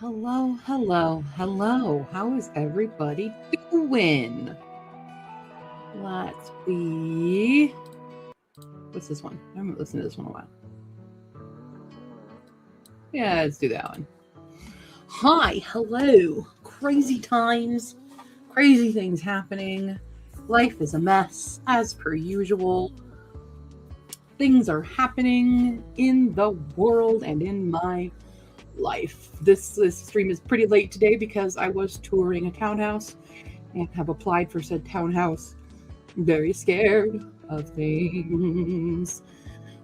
Hello, hello, hello. How is everybody doing? Let's be. What's this one? I haven't listened to this one in a while. Yeah, let's do that one. Hi, hello. Crazy times, crazy things happening. Life is a mess, as per usual. Things are happening in the world and in my life. This stream is pretty late today because I was touring a townhouse and have applied for said townhouse. I'm very scared of things.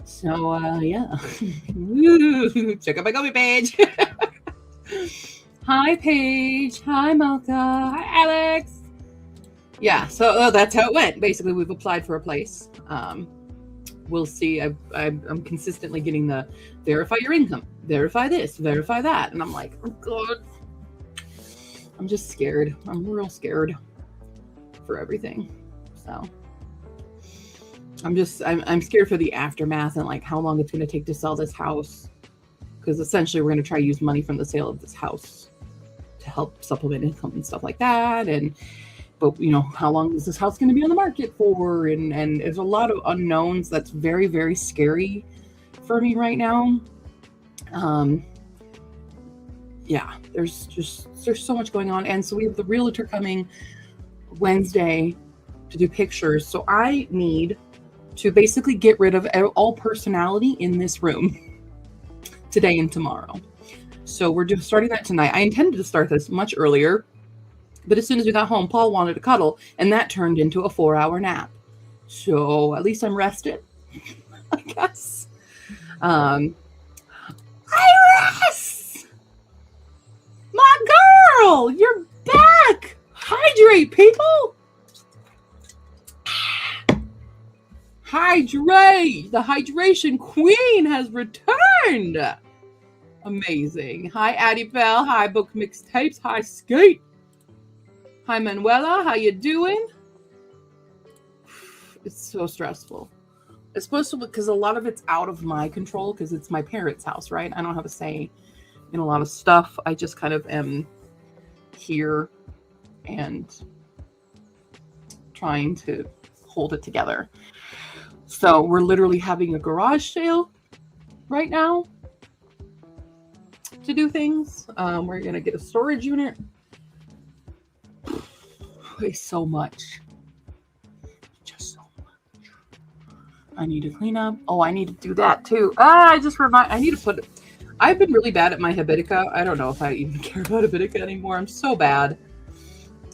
So, yeah. Check out my Gummy page. Hi, Paige. Hi, Malta. Hi, Alex. Yeah, so that's how it went. Basically, we've applied for a place. We'll see. I'm consistently getting the verify your income, verify this, verify that. And I'm like, oh, God. I'm just scared. I'm real scared for everything. So I'm scared for the aftermath and like how long it's going to take to sell this house. Because essentially we're going to try to use money from the sale of this house to help supplement income and stuff like that. But you know, how long is this house going to be on the market for? And there's a lot of unknowns. That's very, very scary for me right now. Yeah, there's so much going on. And so we have the realtor coming Wednesday to do pictures. So I need to basically get rid of all personality in this room today and tomorrow. So we're just starting that tonight. I intended to start this much earlier, but as soon as we got home, Paul wanted to cuddle, and that turned into a 4-hour nap. So at least I'm rested, I guess. Iris! My girl! You're back! Hydrate, people! Hydrate! The hydration queen has returned! Amazing. Hi, Addie Bell. Hi, Book Mixtapes. Hi, Skate. Hi, Manuela. How you doing? It's so stressful. It's supposed to, because a lot of it's out of my control because it's my parents' house, right? I don't have a say in a lot of stuff. I just kind of am here and trying to hold it together. So we're literally having a garage sale right now to do things. We're going to get a storage unit. It's so much. Just so much. I need to clean up. Oh, I need to do that too. I need to put it. I've been really bad at my Habitica. I don't know if I even care about Habitica anymore. I'm so bad.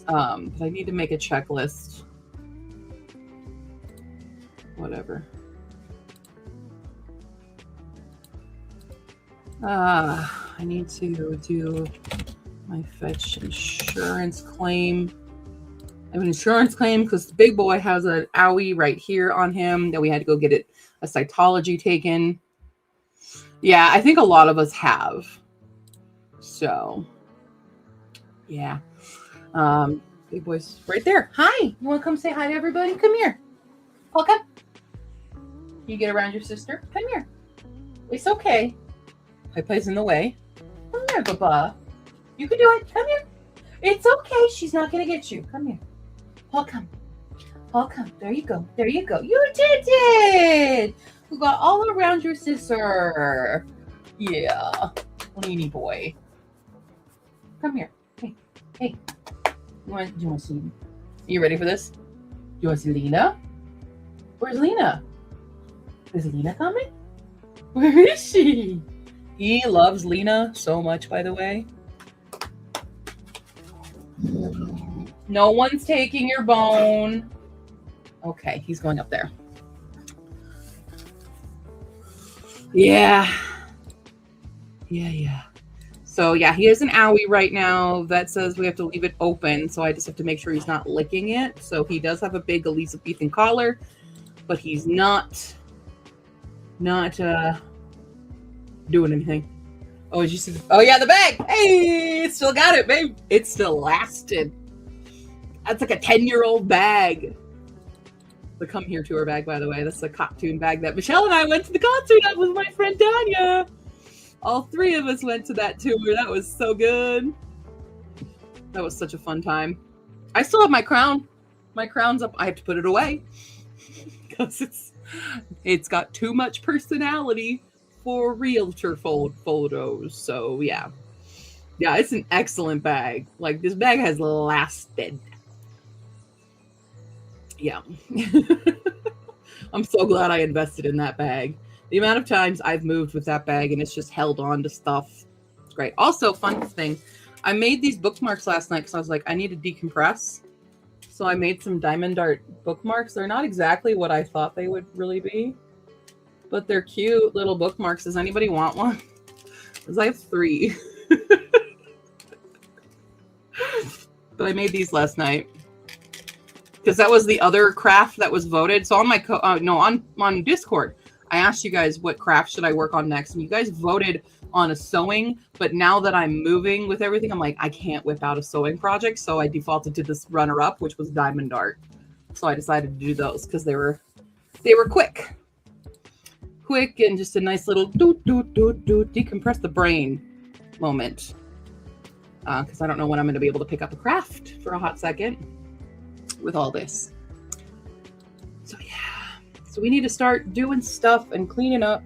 But I need to make a checklist. Whatever. I need to do my fetch insurance claim. I have an insurance claim because the big boy has an owie right here on him that we had to go get a cytology taken. Yeah, I think a lot of us have. So, yeah. Big boy's right there. Hi. You want to come say hi to everybody? Come here. Paul, come. You get around your sister? Come here. It's okay. Pai's in the way. Come here, Papa. You can do it. Come here. It's okay. She's not going to get you. Come here. Paul, come. Paul, come. There you go. There you go. You did it. We got all around your sister. Yeah. Leany boy. Come here. Hey. Hey. Do you want to see? Are you ready for this? You want to see Lena? Where's Lena? Is Lena coming? Where is she? He loves Lena so much, by the way. No one's taking your bone. Okay, he's going up there. Yeah. So, yeah, he has an owie right now that says we have to leave it open. So I just have to make sure he's not licking it. So he does have a big Elizabethan collar, but he's not doing anything. Oh, did you see? Oh, yeah, the bag. Hey, it still got it, babe. It still lasted. That's like a 10-year-old bag. The Come Here Tour bag, by the way. That's the Cop Tune bag that Michelle and I went to the concert at with my friend Danya. All three of us went to that tour. That was so good. That was such a fun time. I still have my crown. My crown's up. I have to put it away because it's got too much personality for realtor photos. So yeah. Yeah, it's an excellent bag. Like, this bag has lasted. Yeah. I'm so glad I invested in that bag. The amount of times I've moved with that bag and it's just held on to stuff. It's great. Also, fun thing, I made these bookmarks last night because I was like, I need to decompress. So I made some Diamond Art bookmarks. They're not exactly what I thought they would really be, but they're cute little bookmarks. Does anybody want one? Because I have 3. But I made these last night because that was the other craft that was voted. So on my on Discord, I asked you guys what craft should I work on next, and you guys voted on a sewing. But now that I'm moving with everything, I'm like, I can't whip out a sewing project, so I defaulted to this runner-up, which was Diamond Art. So I decided to do those because they were quick and just a nice little decompress the brain moment. Because I don't know when I'm going to be able to pick up a craft for a hot second with all this. So yeah, so we need to start doing stuff and cleaning up.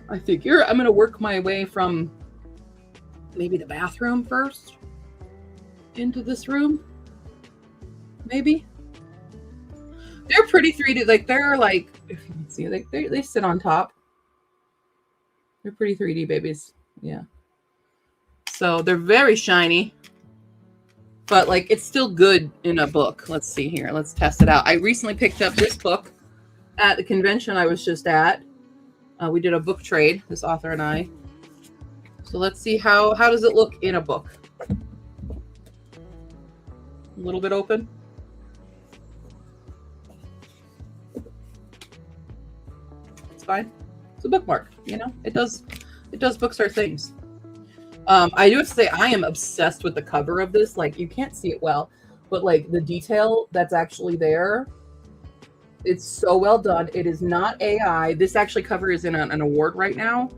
I figure I'm going to work my way from maybe the bathroom first into this room. Maybe. They're pretty 3D. Like, they're like, if you can see, they sit on top. They're pretty 3D babies. Yeah. So they're very shiny, but like, it's still good in a book. Let's see here. Let's test it out. I recently picked up this book at the convention I was just at. We did a book trade, this author and I. So let's see how does it look in a book. A little bit open. It's fine. It's a bookmark, you know. It does books are things. I do have to say, I am obsessed with the cover of this. Like, you can't see it well, but like the detail that's actually there, it's so well done. It is not AI. This actually cover is in an award right now.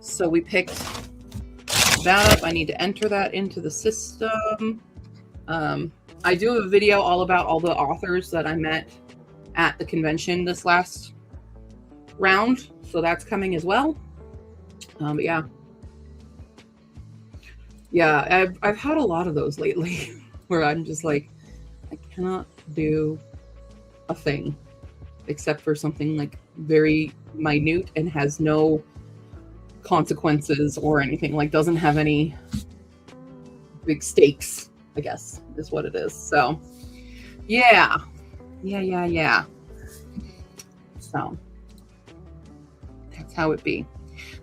So we picked that up. I need to enter that into the system. I do have a video all about all the authors that I met at the convention this last round. So that's coming as well. But yeah, I've had a lot of those lately where I'm just like, I cannot do a thing except for something like very minute and has no consequences or anything, like doesn't have any big stakes, I guess is what it is. So yeah. So that's how it be.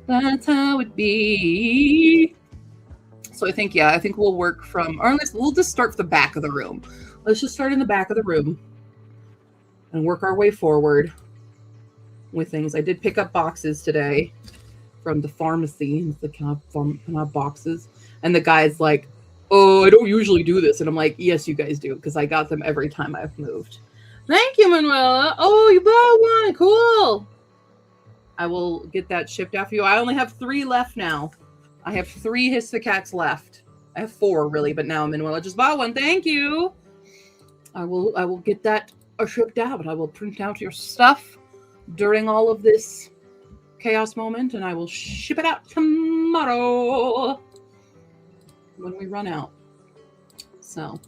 That's how it be. So I think we'll work from, or we'll just start from the back of the room. Let's just start in the back of the room and work our way forward with things. I did pick up boxes today from the pharmacy. It's like, can I have boxes? And the guy's like, oh, I don't usually do this. And I'm like, yes, you guys do, because I got them every time I've moved. Thank you, Manuela. Oh, you bought one. Cool. I will get that shipped out for you. I only have 3 left now. I have 3 Histocax left. I have 4 really, but now Manuela just bought one. Thank you. I will get that shipped out. I will print out your stuff during all of this chaos moment, and I will ship it out tomorrow when we run out. So,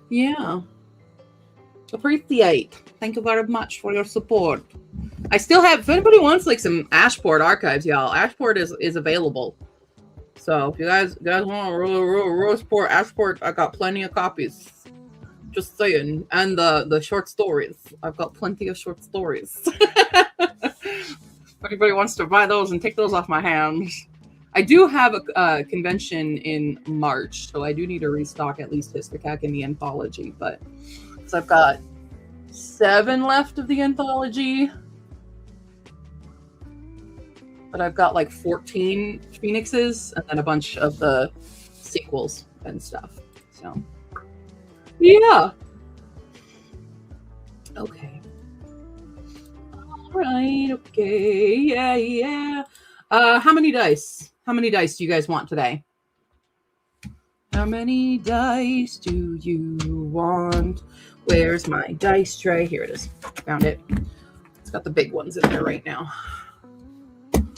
yeah. Appreciate. Thank you very much for your support. I still have, if anybody wants like some Ashport archives, y'all, Ashport is available. So if you guys want to support Ashport, I got plenty of copies. Just saying. And the short stories. I've got plenty of short stories. If anybody wants to buy those and take those off my hands. I do have a convention in March, so I do need to restock at least Histocac in the anthology, but so I've got 7 left of the anthology, but I've got like 14 Phoenixes and then a bunch of the sequels and stuff. So, yeah. Okay. right. Okay. Yeah, yeah. How many dice? How many dice do you guys want today? How many dice do you want? Where's my dice tray? Here it is. Found it. It's got the big ones in there right now.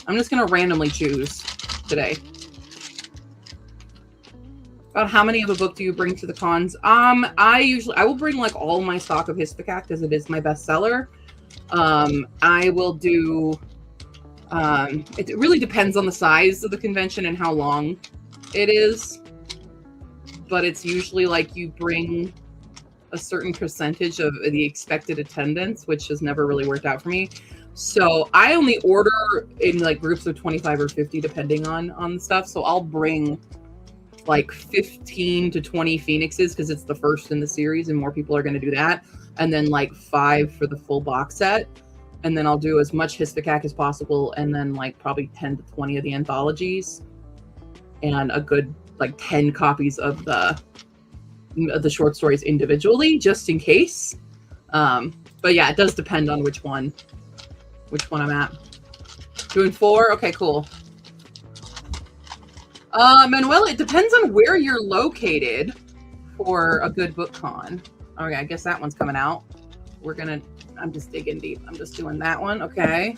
I'm just going to randomly choose today. About how many of a book do you bring to the cons? I will bring like all my stock of Histocac because it is my bestseller. I will do. It really depends on the size of the convention and how long it is. But it's usually like you bring a certain percentage of the expected attendance, which has never really worked out for me. So I only order in like groups of 25 or 50, depending on stuff. So I'll bring like 15 to 20 Phoenixes because it's the first in the series and more people are going to do that. And then like 5 for the full box set. And then I'll do as much Histocac as possible. And then like probably 10 to 20 of the anthologies and a good like 10 copies of the short stories individually, just in case. But yeah, it does depend on which one I'm at. Doing 4? Okay, cool. Manuel, it depends on where you're located for a good book con. Okay, I guess that one's coming out. I'm just digging deep. I'm just doing that one. Okay.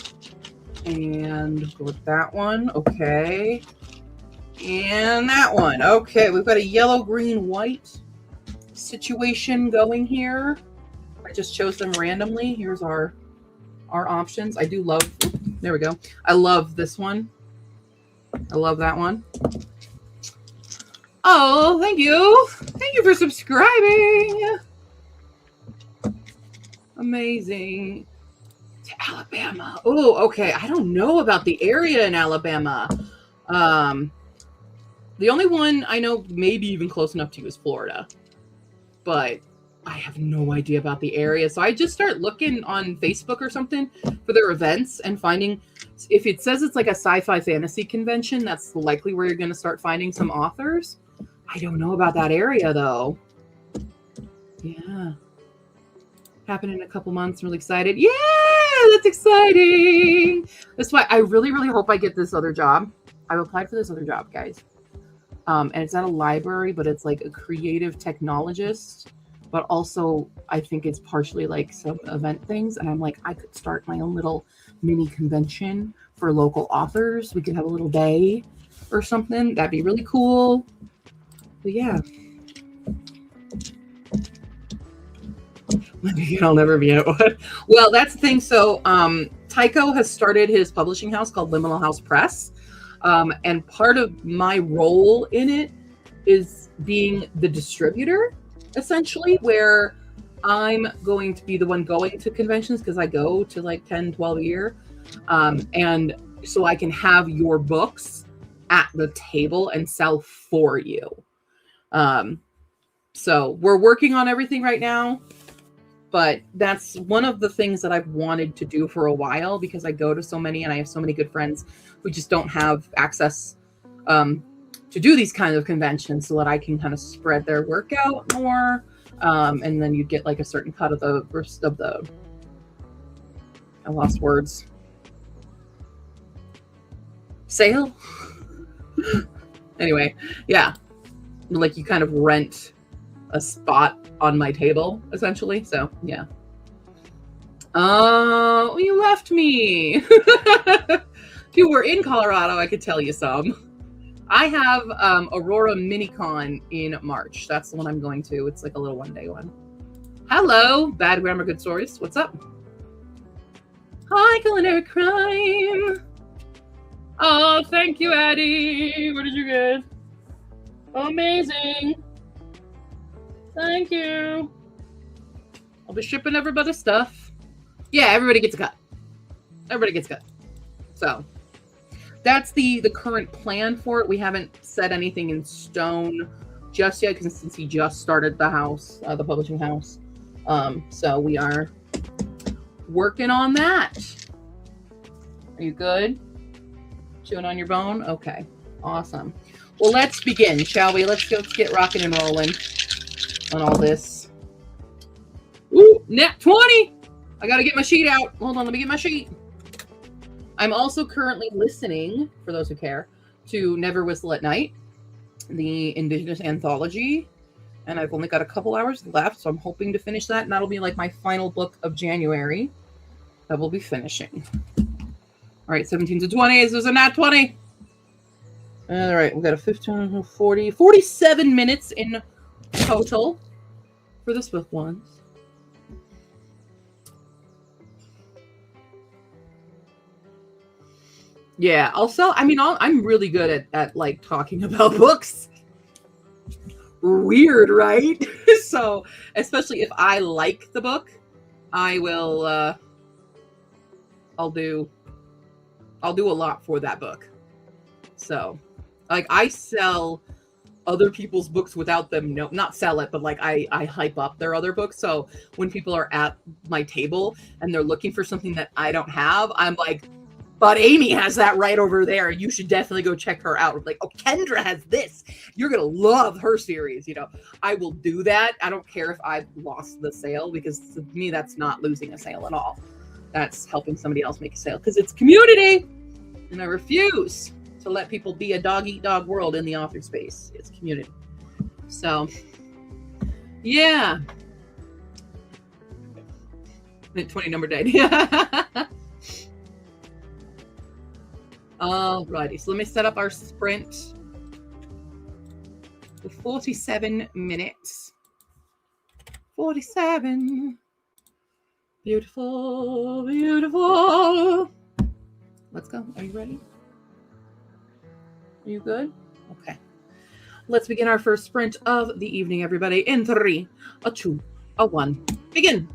And go with that one. Okay. And that one. Okay, we've got a yellow, green, white situation going here. I just chose them randomly. Here's our options. I do love, there we go. I love this one. I love that one. Oh, thank you. Thank you for subscribing. Amazing. To Alabama. Oh, okay. I don't know about the area in Alabama. The only one I know maybe even close enough to you is Florida. But I have no idea about the area. So I just start looking on Facebook or something for their events and finding, if it says it's like a sci-fi fantasy convention, that's likely where you're going to start finding some authors. I don't know about that area though. Yeah. Happen in a couple months. I'm really excited. Yeah, that's exciting. That's why I really, really hope I get this other job. I've applied for this other job, guys. And it's at a library, but it's like a creative technologist. But also, I think it's partially like some event things. And I'm like, I could start my own little mini convention for local authors. We could have a little day or something. That'd be really cool. But yeah. I'll never be out. Well, that's the thing. So Tycho has started his publishing house called Liminal House Press. And part of my role in it is being the distributor, essentially, where I'm going to be the one going to conventions because I go to like 10, 12 a year. And so I can have your books at the table and sell for you. So we're working on everything right now. But that's one of the things that I've wanted to do for a while because I go to so many and I have so many good friends who just don't have access to do these kinds of conventions so that I can kind of spread their work out more. And then you get like a certain cut of the I lost words. Sale? Anyway, yeah. Like you kind of rent a spot on my table, essentially. So, yeah. Oh, you left me. If you were in Colorado, I could tell you some. I have Aurora Minicon in March. That's the one I'm going to. It's like a little one-day one. Hello, Bad Grammar, Good Stories. What's up? Hi, Culinary Crime. Oh, thank you, Addie. What did you get? Amazing. Thank you. I'll be shipping everybody's stuff. Yeah, everybody gets a cut. Everybody gets a cut. So that's the current plan for it. We haven't set anything in stone just yet because since he just started the house, the publishing house. So we are working on that. Are you good? Chewing on your bone? Okay. Awesome. Well, let's begin, shall we? Let's get rocking and rolling on all this. Ooh, nat 20! I gotta get my sheet out. Hold on, let me get my sheet. I'm also currently listening, for those who care, to Never Whistle at Night, the Indigenous anthology. And I've only got a couple hours left, so I'm hoping to finish that. And that'll be like my final book of January that we'll be finishing. All right, 17 to 20. This is a nat 20. All right, we've got a 15, 40, 47 minutes in total for the Swift ones. Yeah, also, I mean, I'm really good at like talking about books. Weird, right? So, especially if I like the book, I will I'll do a lot for that book. So, like, I sell other people's books without them not sell it, but like I hype up their other books. So when people are at my table and they're looking for something that I don't have, I'm like, but Amy has that right over there. You should definitely go check her out. Like, oh, Kendra has this. You're going to love her series. You know, I will do that. I don't care if I've lost the sale, because to me, that's not losing a sale at all. That's helping somebody else make a sale, because it's community. And I refuse to let people be a dog-eat-dog world in the author space. It's community. So, yeah. 20 number day. Alrighty, so let me set up our sprint. For 47 minutes. 47. Beautiful, beautiful. Let's go. Are you ready? Are you good? Okay. Let's begin our first sprint of the evening, everybody. In 3, a 2, a 1. Begin.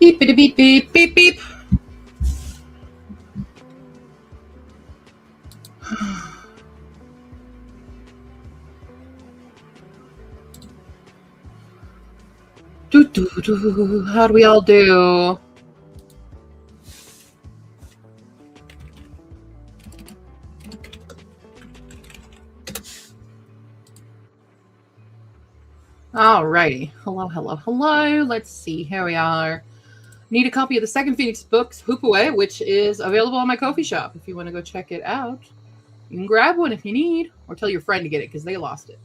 Beep, beep, beep, beep, beep, beep. How do we all do? Alrighty. Hello, hello, hello. Let's see. Here we are. Need a copy of the second Phoenix books, Hoop Away, which is available on my Ko-fi shop. If you want to go check it out, you can grab one if you need, or tell your friend to get it because they lost it.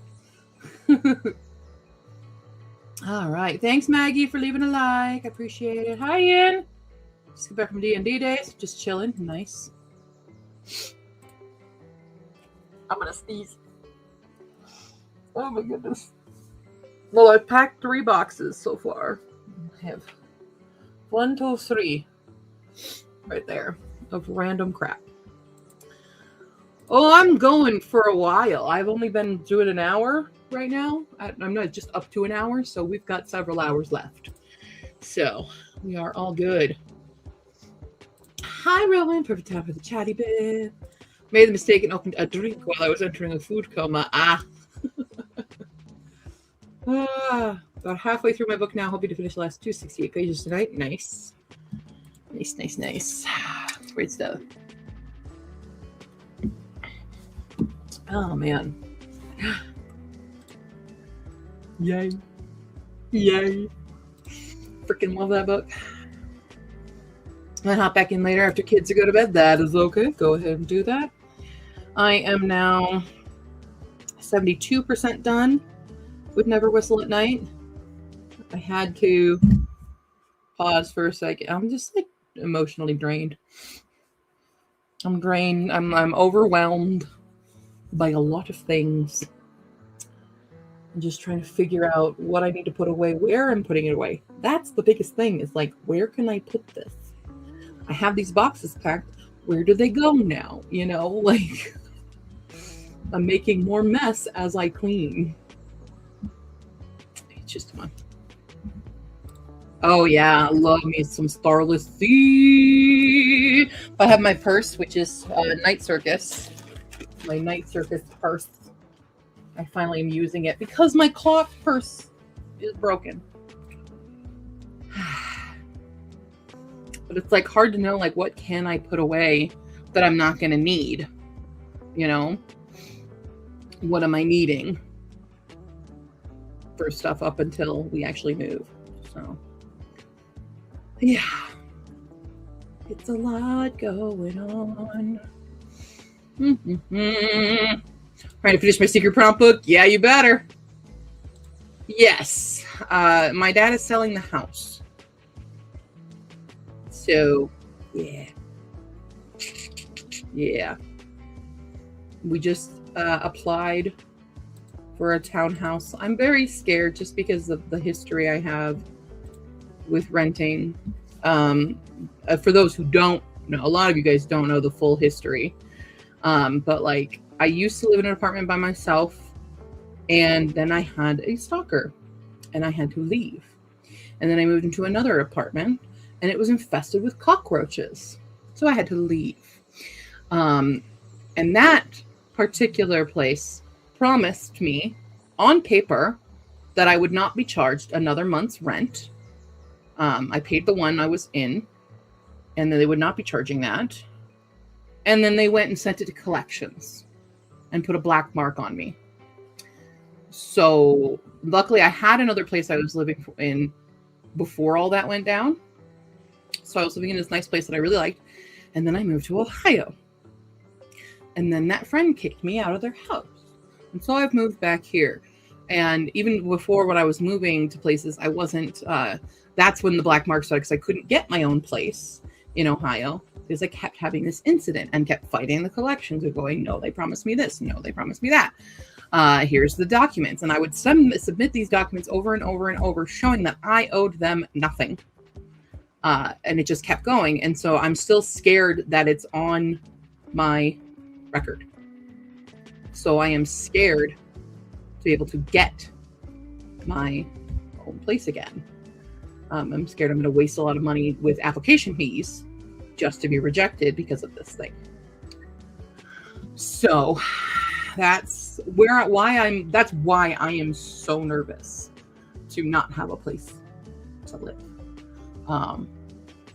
All right. Thanks, Maggie, for leaving a like. I appreciate it. Hi, Ian. Just got back from D&D days. Just chilling. Nice. I'm going to sneeze. Oh, my goodness. Well, I've packed 3 boxes so far. I have 1, 2, 3 right there of random crap. Oh, I'm going for a while. I've only been doing an hour right now. I'm not just up to an hour, so we've got several hours left. So we are all good. Hi, Rowan. Perfect time for the chatty bit. Made the mistake and opened a drink while I was entering a food coma. About halfway through my book now. Hoping to finish the last 268 pages tonight. Nice. Nice, nice, nice. Great stuff. Oh, man. Yay. Yay. Freaking love that book. I'll hop back in later after kids go to bed. That is okay. Go ahead and do that. I am now 72% done with Never Whistle at Night. I had to pause for a second. I'm just like emotionally drained. I'm drained. I'm overwhelmed by a lot of things. I'm just trying to figure out what I need to put away, where I'm putting it away. That's the biggest thing is like, where can I put this? I have these boxes packed. Where do they go now? You know, like I'm making more mess as I clean. It's just fun. Oh yeah, I love me some Starless Sea. I have my purse, which is Night Circus. My Night Circus purse. I finally am using it because my cloth purse is broken. But it's like hard to know like what can I put away that I'm not going to need, you know? What am I needing for stuff up until we actually move? So yeah, it's a lot going on. Trying to finish my secret prompt book? Yeah, you better. Yes. My dad is selling the house. So, yeah. Yeah. We just applied for a townhouse. I'm very scared just because of the history I have with renting. For those who don't know, a lot of you guys don't know the full history. But like, I used to live in an apartment by myself, and then I had a stalker, and I had to leave. And then I moved into another apartment, and it was infested with cockroaches. So I had to leave. And that particular place promised me on paper that I would not be charged another month's rent. I paid the one I was in, and then they would not be charging that. And then they went and sent it to collections and put a black mark on me. So luckily I had another place I was living in before all that went down. So I was living in this nice place that I really liked. And then I moved to Ohio. And then that friend kicked me out of their house. And so I've moved back here. And even before when I was moving to places, I wasn't, that's when the black mark started because I couldn't get my own place in Ohio because I kept having this incident and kept fighting the collections and going, no, they promised me this. No, they promised me that. Here's the documents. And I would submit these documents over and over and over, showing that I owed them nothing. And it just kept going. And so I'm still scared that it's on my record. So I am scared to be able to get my own place again. I'm scared I'm going to waste a lot of money with application fees just to be rejected because of this thing. So that's why I am so nervous to not have a place to live.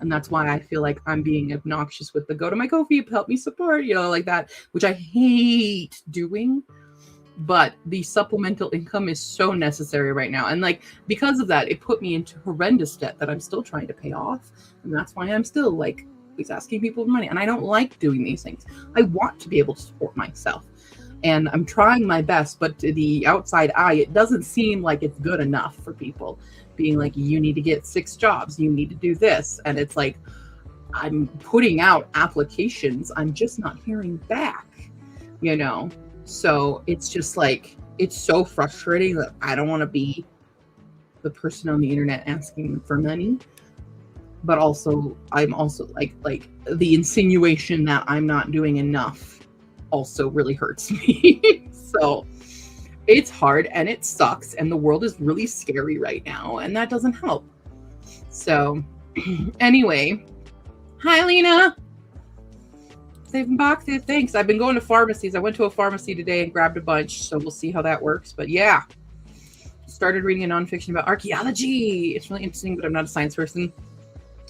And that's why I feel like I'm being obnoxious with the go to my Ko-fi, help me support, like that, which I hate doing. But the supplemental income is so necessary right now. And like, because of that, it put me into horrendous debt that I'm still trying to pay off. And that's why I'm still like, always asking people for money. And I don't like doing these things. I want to be able to support myself. And I'm trying my best, but to the outside eye, it doesn't seem like it's good enough for people being like, you need to get 6 jobs, you need to do this. And it's like, I'm putting out applications, I'm just not hearing back, So it's just like, it's so frustrating that I don't want to be the person on the internet asking for money. But also, I'm also like the insinuation that I'm not doing enough also really hurts me. So it's hard and it sucks. And the world is really scary right now. And that doesn't help. So anyway, hi, Lena. Saving boxes. Thanks. I've been going to pharmacies. I went to a pharmacy today and grabbed a bunch. So we'll see how that works. But yeah, started reading a nonfiction about archaeology. It's really interesting, but I'm not a science person.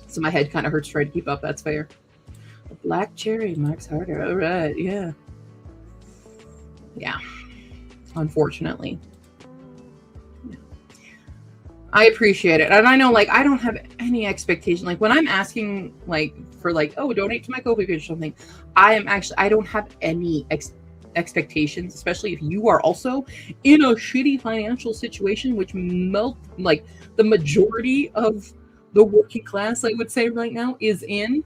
So my head kind of hurts trying to keep up. That's fair. A black cherry marks harder. All right. Yeah. Yeah. Unfortunately. Yeah. I appreciate it. And I know, like, I don't have any expectation. Like, when I'm asking, like, for, like, oh, donate to my Ko-fi page or something, I don't have any expectations, especially if you are also in a shitty financial situation, which like, the majority of the working class, I would say right now, is in.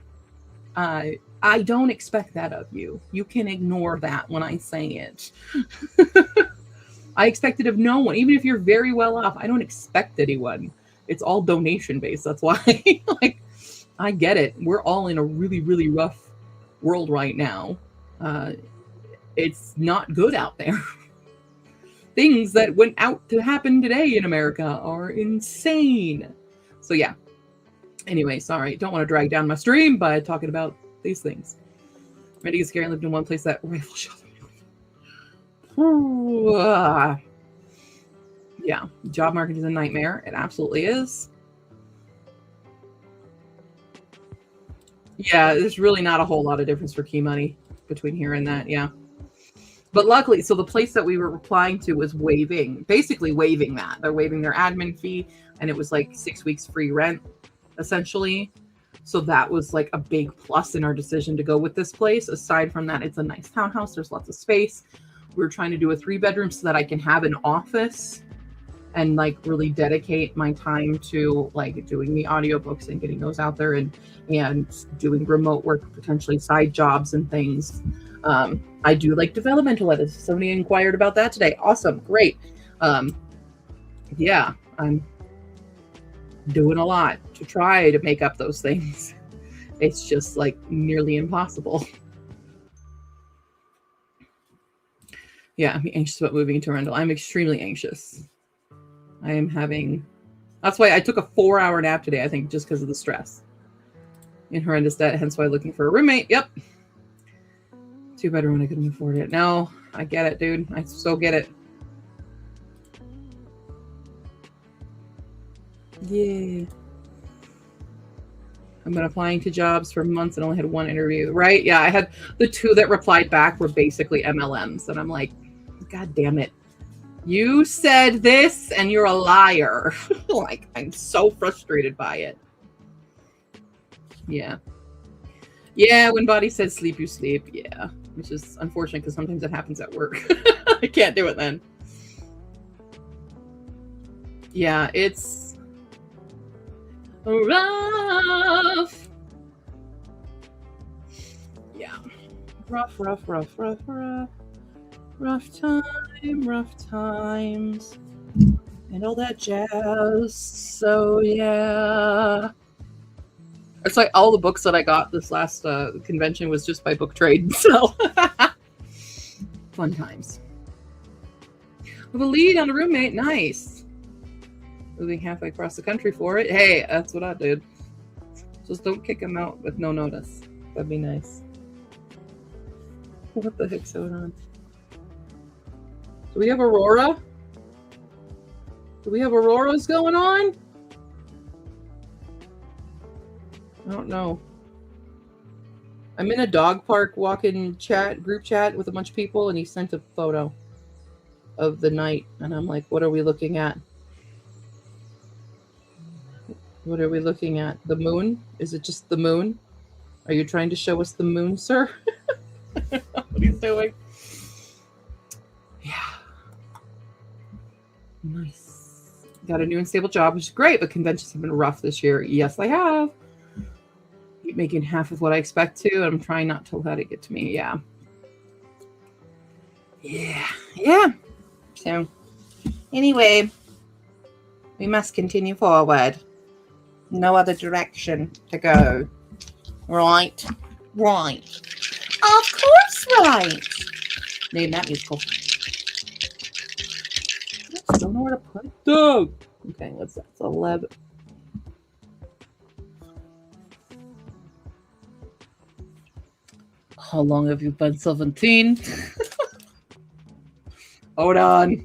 I don't expect that of you. You can ignore that when I say it. I expect it of no one. Even if you're very well off, I don't expect anyone. It's all donation based. That's why like, I get it. We're all in a really, really rough world right now. It's not good out there. Things that went out to happen today in America are insane. So yeah. Anyway, sorry. Don't want to drag down my stream by talking about these things. Ready to get scared. Lived in one place that rifle shot. Yeah, job market is a nightmare. It absolutely is. Yeah, there's really not a whole lot of difference for key money between here and that. Yeah. But luckily, so the place that we were replying to was basically waiving that. They're waiving their admin fee, and it was like 6 weeks free rent, essentially. So that was like a big plus in our decision to go with this place. Aside from that, it's a nice townhouse. There's lots of space. We're trying to do a 3-bedroom so that I can have an office and like really dedicate my time to like doing the audiobooks and getting those out there and doing remote work, potentially side jobs and things. I do like developmental edits. Somebody inquired about that today. Awesome. Great. Yeah, I'm doing a lot to try to make up those things. It's just like nearly impossible. Yeah, I'm anxious about moving to Arundel. I'm extremely anxious. I am having... That's why I took a 4-hour nap today, I think, just because of the stress. In horrendous debt, hence why I'm looking for a roommate. Yep. 2-bedroom when I couldn't afford it. No, I get it, dude. I so get it. Yeah. I've been applying to jobs for months and only had 1 interview, right? Yeah, I had the 2 that replied back were basically MLMs. And I'm like, God damn it. You said this and you're a liar. Like, I'm so frustrated by it. Yeah. Yeah, when body says sleep, you sleep. Yeah. Which is unfortunate because sometimes it happens at work. I can't do it then. Yeah, it's rough. Yeah. Rough times. And all that jazz. So, yeah. It's like all the books that I got this last convention was just by book trade. So, fun times. With a lead on a roommate. Nice. moving halfway across the country for it. Hey, that's what I did. Just don't kick him out with no notice. That'd be nice. What the heck's going on? Do we have Aurora? Do we have Auroras going on? I don't know. I'm in a dog park walking group chat with a bunch of people, and he sent a photo of the night, and I'm like, what are we looking at? What are we looking at? The moon? Is it just the moon? Are you trying to show us the moon, sir? What he's doing? Yeah. Nice. Got a new and stable job, which is great, but conventions have been rough this year. Yes, I have. Keep making half of what I expect to, and I'm trying not to let it get to me. Yeah. Yeah. So, anyway, we must continue forward. No other direction to go. Right. Of course, right. Name that musical. I don't know where to put it. Dog. Okay, that's 11. How long have you been 17? Hold on.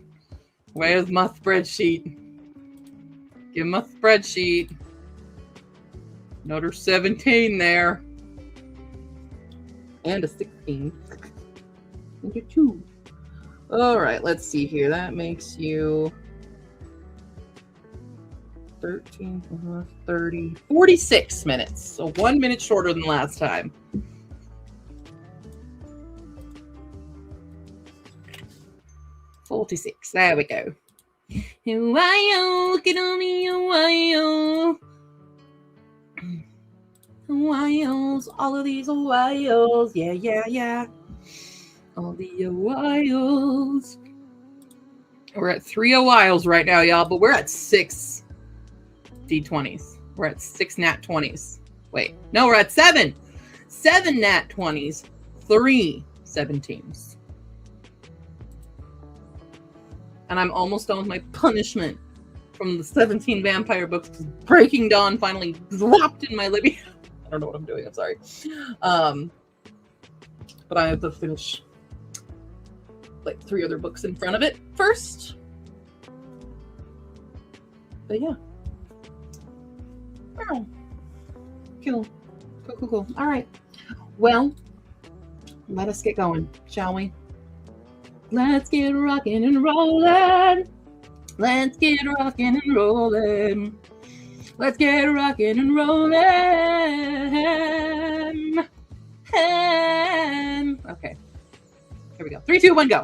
Where's my spreadsheet? Give my spreadsheet. Another 17 there. And a 16. And a 2. All right, let's see here. That makes you 13, 30, 46 minutes. So 1 minute shorter than last time. $46. There we go. Ohio, look at me, Ohio. Ohio's, all of these Ohio's. Yeah. All the Ohio's. We're at 3 Ohio's right now, y'all, but we're at 6 D20s. We're at 6 Nat 20s. Wait, no, we're at 7. 7 Nat 20s, 3 17s. And I'm almost done with my punishment from the 17 vampire books. Breaking Dawn finally dropped in my living. I don't know what I'm doing. I'm sorry. But I have to finish like 3 other books in front of it first. But yeah. Oh. Cool. All right. Well, let us get going, shall we? Let's get rocking and rolling. Let's get rocking and rolling. Let's get rocking and rolling. Okay. Here we go. 3, 2, 1, go.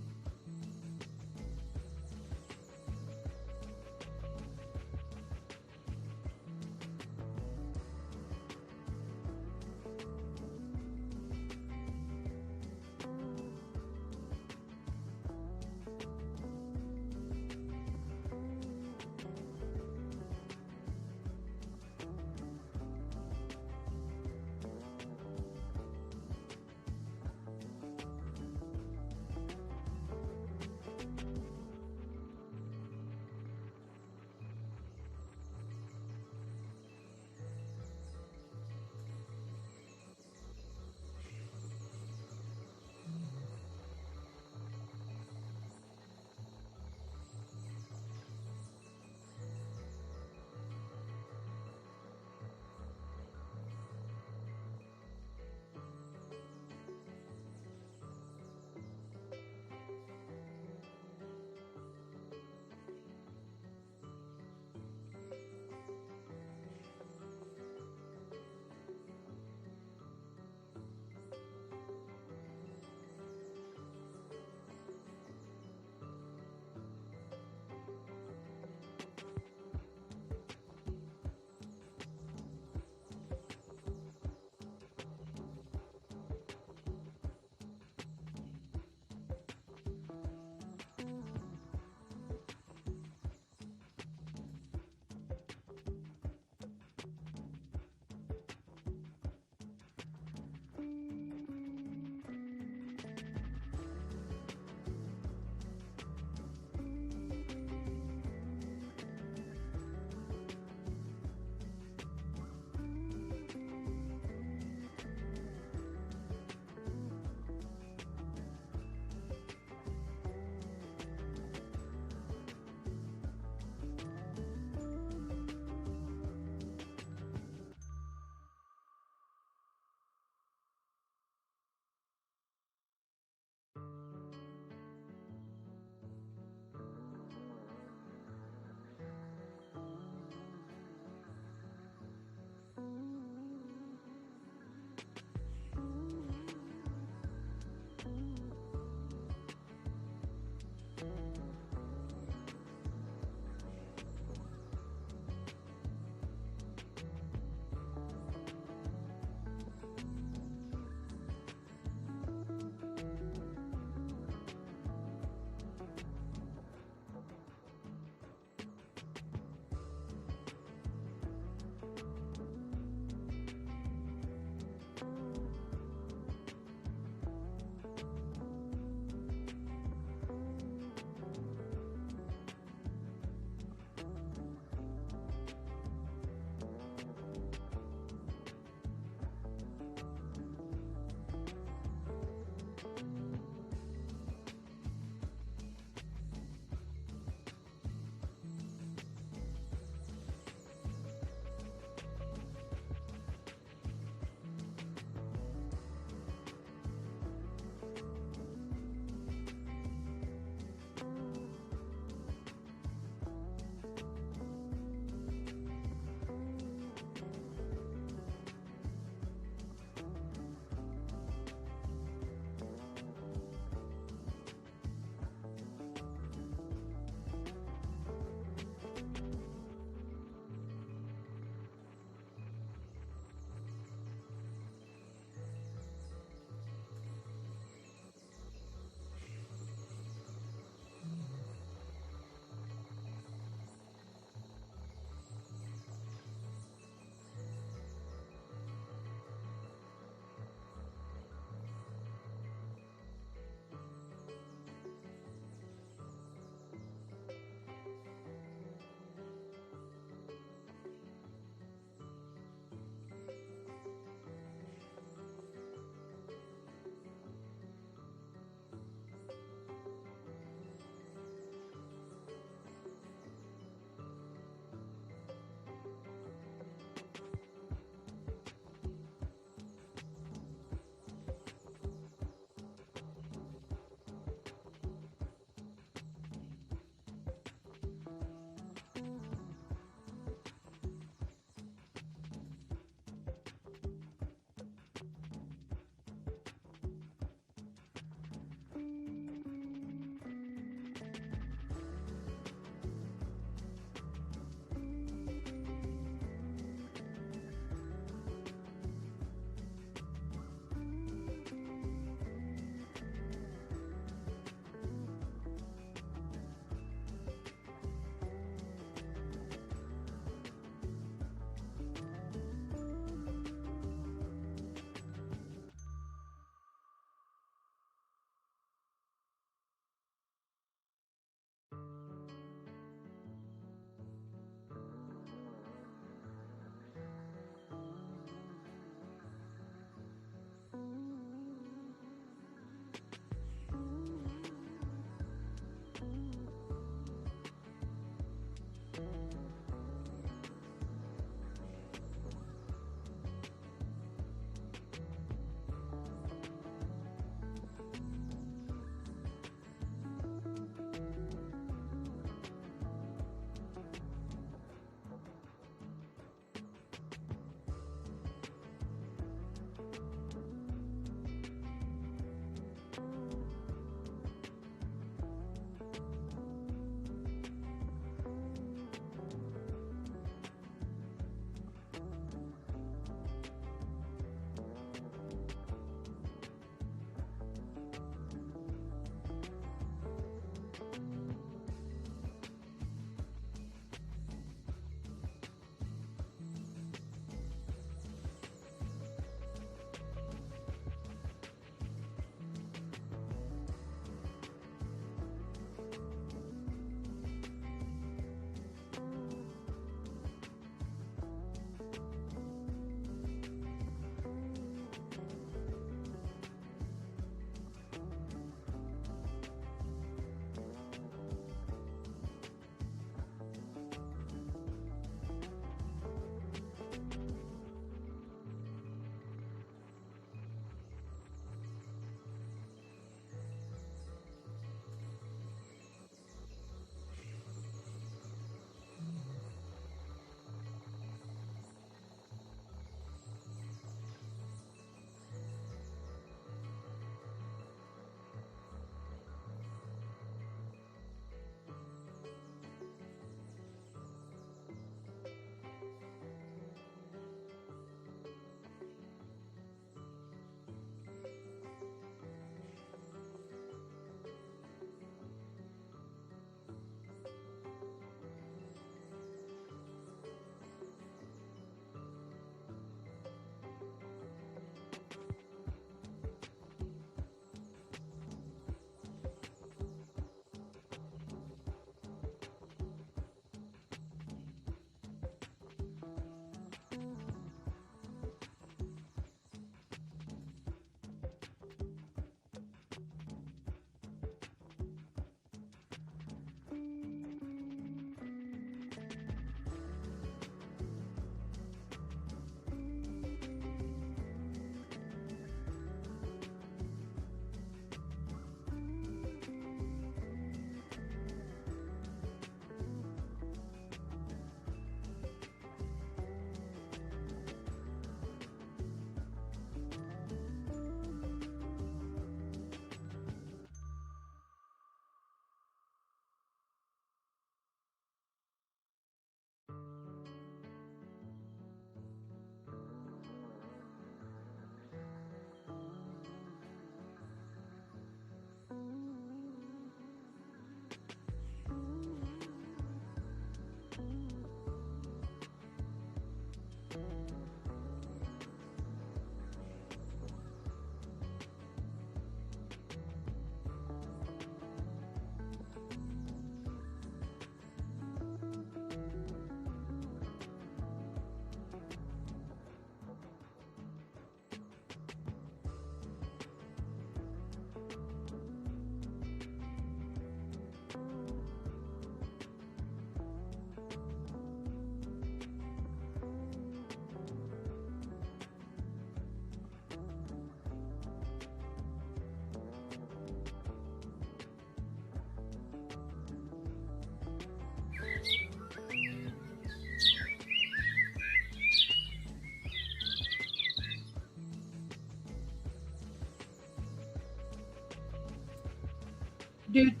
And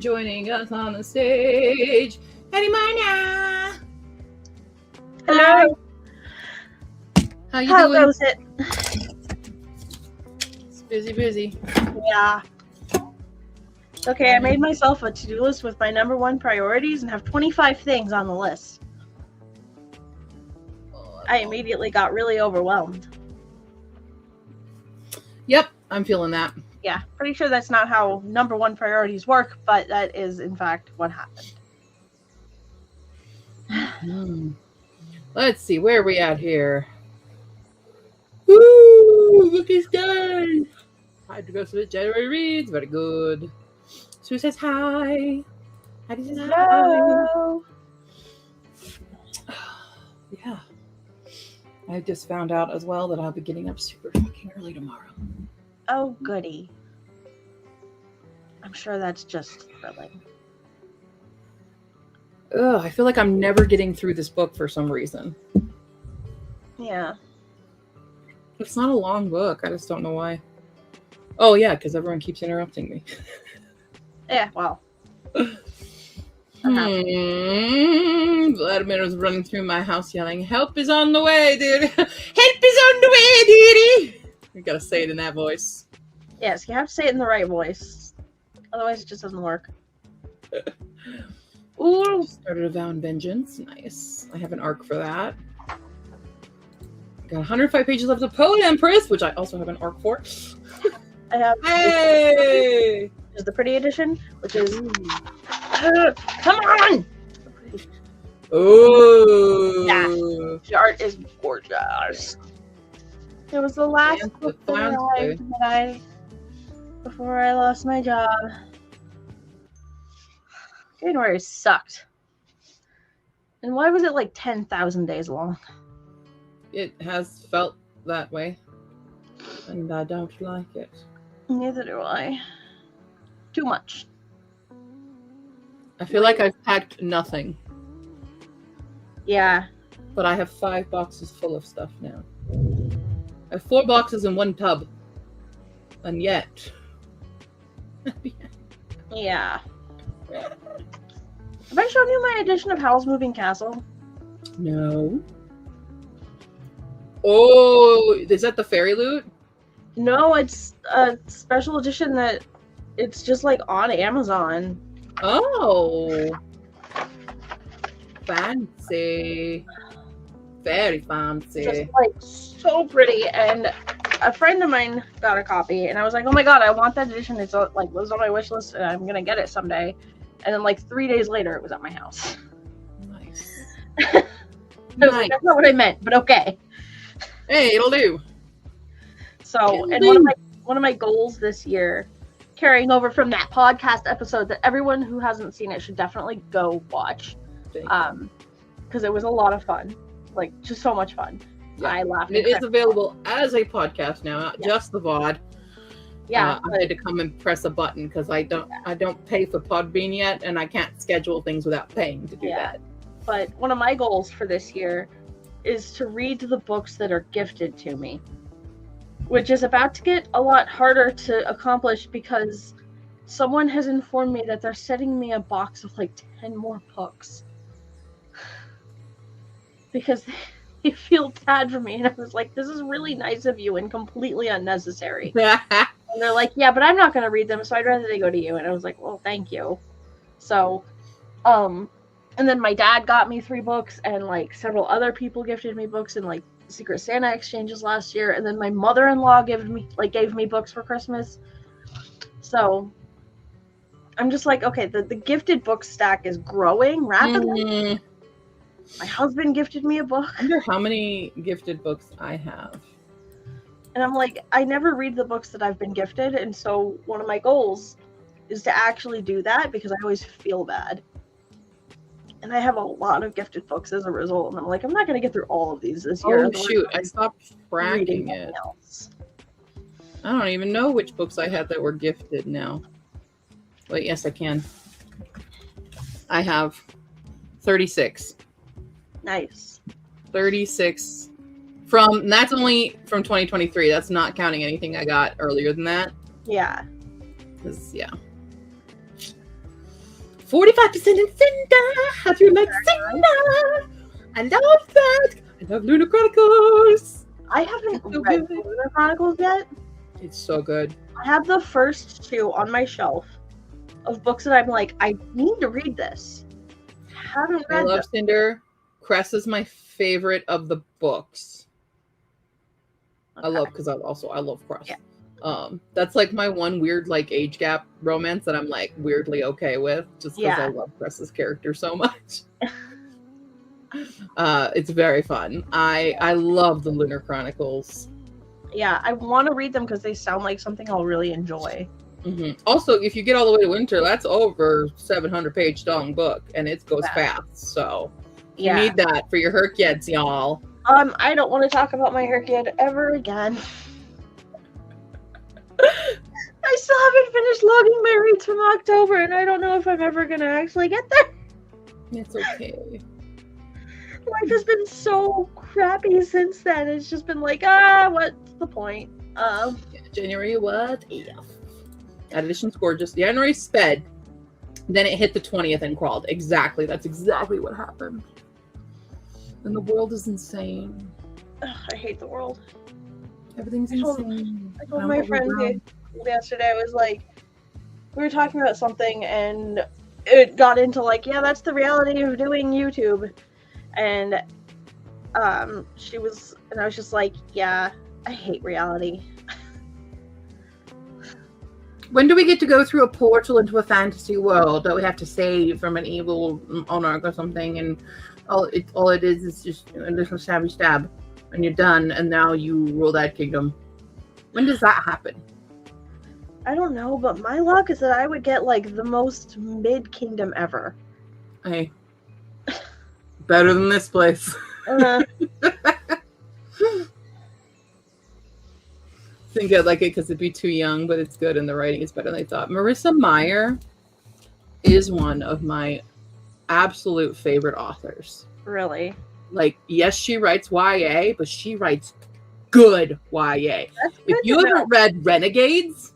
joining us on the stage, Eddie Miner. Hello. How you How doing? goes it? It's busy. Yeah. Okay, I made myself a to-do list with my number one priorities and have 25 things on the list. I immediately got really overwhelmed. Yep, I'm feeling that. Yeah, pretty sure that's not how number one priorities work, but that is in fact what happened. Let's see, where are we at here? Woo! Book is done. I had to go to the January reads. Very good. Sue says hi. Hattie says Hello. hi. Yeah. I just found out as well that I'll be getting up super fucking early tomorrow. Oh, goody. I'm sure that's just thrilling. Ugh, I feel like I'm never getting through this book for some reason. Yeah. It's not a long book. I just don't know why. Oh, yeah, because everyone keeps interrupting me. Yeah, well. Vladimir was running through my house yelling, "Help is on the way, dude! Help is on the way, dude!" You gotta say it in that voice. Yes, you have to say it in the right voice. Otherwise, it just doesn't work. Ooh. Started a vow and vengeance. Nice. I have an arc for that. Got 105 pages left of Poet Empress, which I also have an arc for. I have Hey! is the pretty edition, which is come on. Ooh! Yeah. The art is gorgeous. It was the last Dance book with that arrived before I lost my job. January sucked. And why was it like 10,000 days long? It has felt that way, and I don't like it. Neither do I. Too much. I feel like I've packed nothing, Yeah. but I have 5 boxes full of stuff now. I have 4 boxes in one tub, and yet... Yeah. Have I shown you my edition of Howl's Moving Castle? No. Oh, is that the fairy loot? No, it's a special edition that it's just like on Amazon. Oh. Fancy. Very fancy. Just like so pretty. And a friend of mine got a copy and I was like, oh my god, I want that edition. It's like lives on my wish list and I'm gonna get it someday. And then like 3 days later it was at my house. Nice. I was like, that's not what I meant, but okay. Hey, it'll do. So, and one of my goals this year, carrying over from that podcast episode that everyone who hasn't seen it should definitely go watch, because it was a lot of fun, like just so much fun. Yeah. I laughed. It is available as a podcast now, not just the VOD. Yeah, I had to come and press a button because I don't pay for Podbean yet, and I can't schedule things without paying to do that. But one of my goals for this year is to read the books that are gifted to me, which is about to get a lot harder to accomplish because someone has informed me that they're sending me a box of like 10 more books because they feel bad for me. And I was like, this is really nice of you and completely unnecessary. And they're like, yeah, but I'm not going to read them, so I'd rather they go to you. And I was like, well, thank you. So, and then my dad got me 3 books, and like several other people gifted me books in like Secret Santa exchanges last year. And then my mother-in-law gave me books for Christmas. So I'm just like, okay, the gifted book stack is growing rapidly. My husband gifted me a book. I wonder how many gifted books I have. And I'm like, I never read the books that I've been gifted. And so one of my goals is to actually do that because I always feel bad. And I have a lot of gifted books as a result. And I'm like, I'm not going to get through all of these this year. Oh, shoot. I stopped tracking it. Else. I don't even know which books I had that were gifted now. Wait, yes, I can. I have 36. Nice. 36. That's only from 2023. That's not counting anything I got earlier than that. Yeah. Because, yeah. 45% in Cinder! Have you met Cinder? I love that! I love Lunar Chronicles! I haven't So read good. Lunar Chronicles yet. It's so good. I have the first 2 on my shelf of books that I'm like, I need to read this. Haven't I read love them. Cinder. Cress is my favorite of the books. I love, because I love Cress. Yeah. That's like my one weird like age gap romance that I'm like weirdly okay with, just because I love Cress's character so much. It's very fun. I love the Lunar Chronicles. Yeah, I want to read them because they sound like something I'll really enjoy. Mm-hmm. Also, if you get all the way to winter, that's over 700-page long book, and it goes fast. So you need that for your Herkids, y'all. I don't want to talk about my Herkid ever again. I still haven't finished logging my reads from October, and I don't know if I'm ever gonna actually get there. It's okay. Life has been so crappy since then. It's just been like, what's the point? January was that edition's gorgeous. January sped, then it hit the 20th and crawled. Exactly. That's exactly what happened. And the world is insane. Ugh, I hate the world. Everything's insane. I told my friend yesterday, I was like, we were talking about something and it got into like, yeah, that's the reality of doing YouTube. And I was just like, yeah, I hate reality. When do we get to go through a portal into a fantasy world that we have to save from an evil monarch or something, and all it is just a little stabby stab, and you're done, and now you rule that kingdom? When does that happen? I don't know, but my luck is that I would get like the most mid kingdom ever. Hey, better than this place. I think I'd like it because it'd be too young, but it's good and the writing is better than I thought. Marissa Meyer is one of my absolute favorite authors. Really? Like, yes, she writes YA, but she writes good YA. If you haven't read Renegades,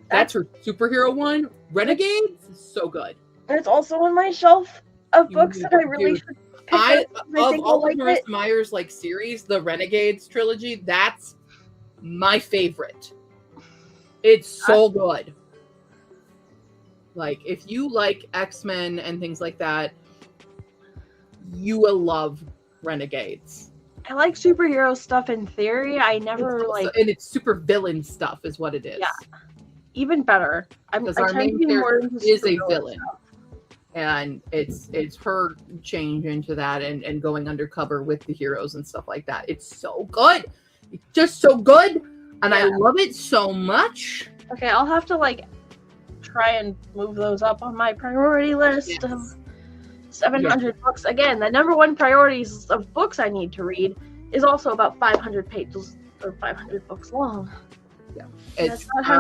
that's her superhero one. Renegades is so good. And it's also on my shelf of books that I really should pick up. Of all of Marissa Meyer's like series, the Renegades trilogy, that's my favorite. It's so good. Like, if you like X-Men and things like that, you will love Renegades. I like superhero stuff in theory. I never and it's super villain stuff is what it is. Yeah, even better. Because our main character is a villain, and it's her change into that and going undercover with the heroes and stuff like that. It's so good. It's just so good, and I love it so much. Okay, I'll have to like try and move those up on my priority list of 700 books. Again, the number one priorities of books I need to read is also about 500 pages or 500 books long. Yeah, that's not how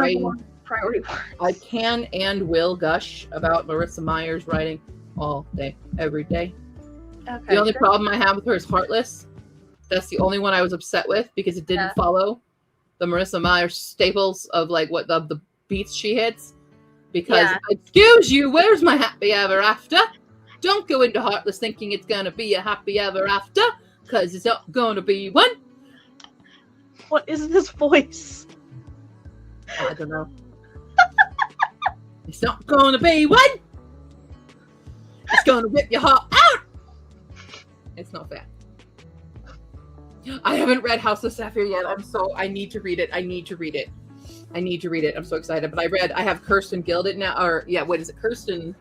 priority works. I can and will gush about Marissa Meyer's writing all day, every day. Okay, the only problem I have with her is Heartless. That's the only one I was upset with because it didn't follow the Marissa Meyer staples of like what the beats she hits. Because excuse you, where's my happy ever after? Don't go into Heartless thinking it's gonna be a happy ever after, because it's not gonna be one. What is this voice? I don't know. It's not gonna be one. It's gonna rip your heart out. It's not fair. I haven't read House of Sapphire yet. I need to read it. I need to read it. I'm so excited. But I have Cursed and Gilded now. Or yeah, what is it? Cursed and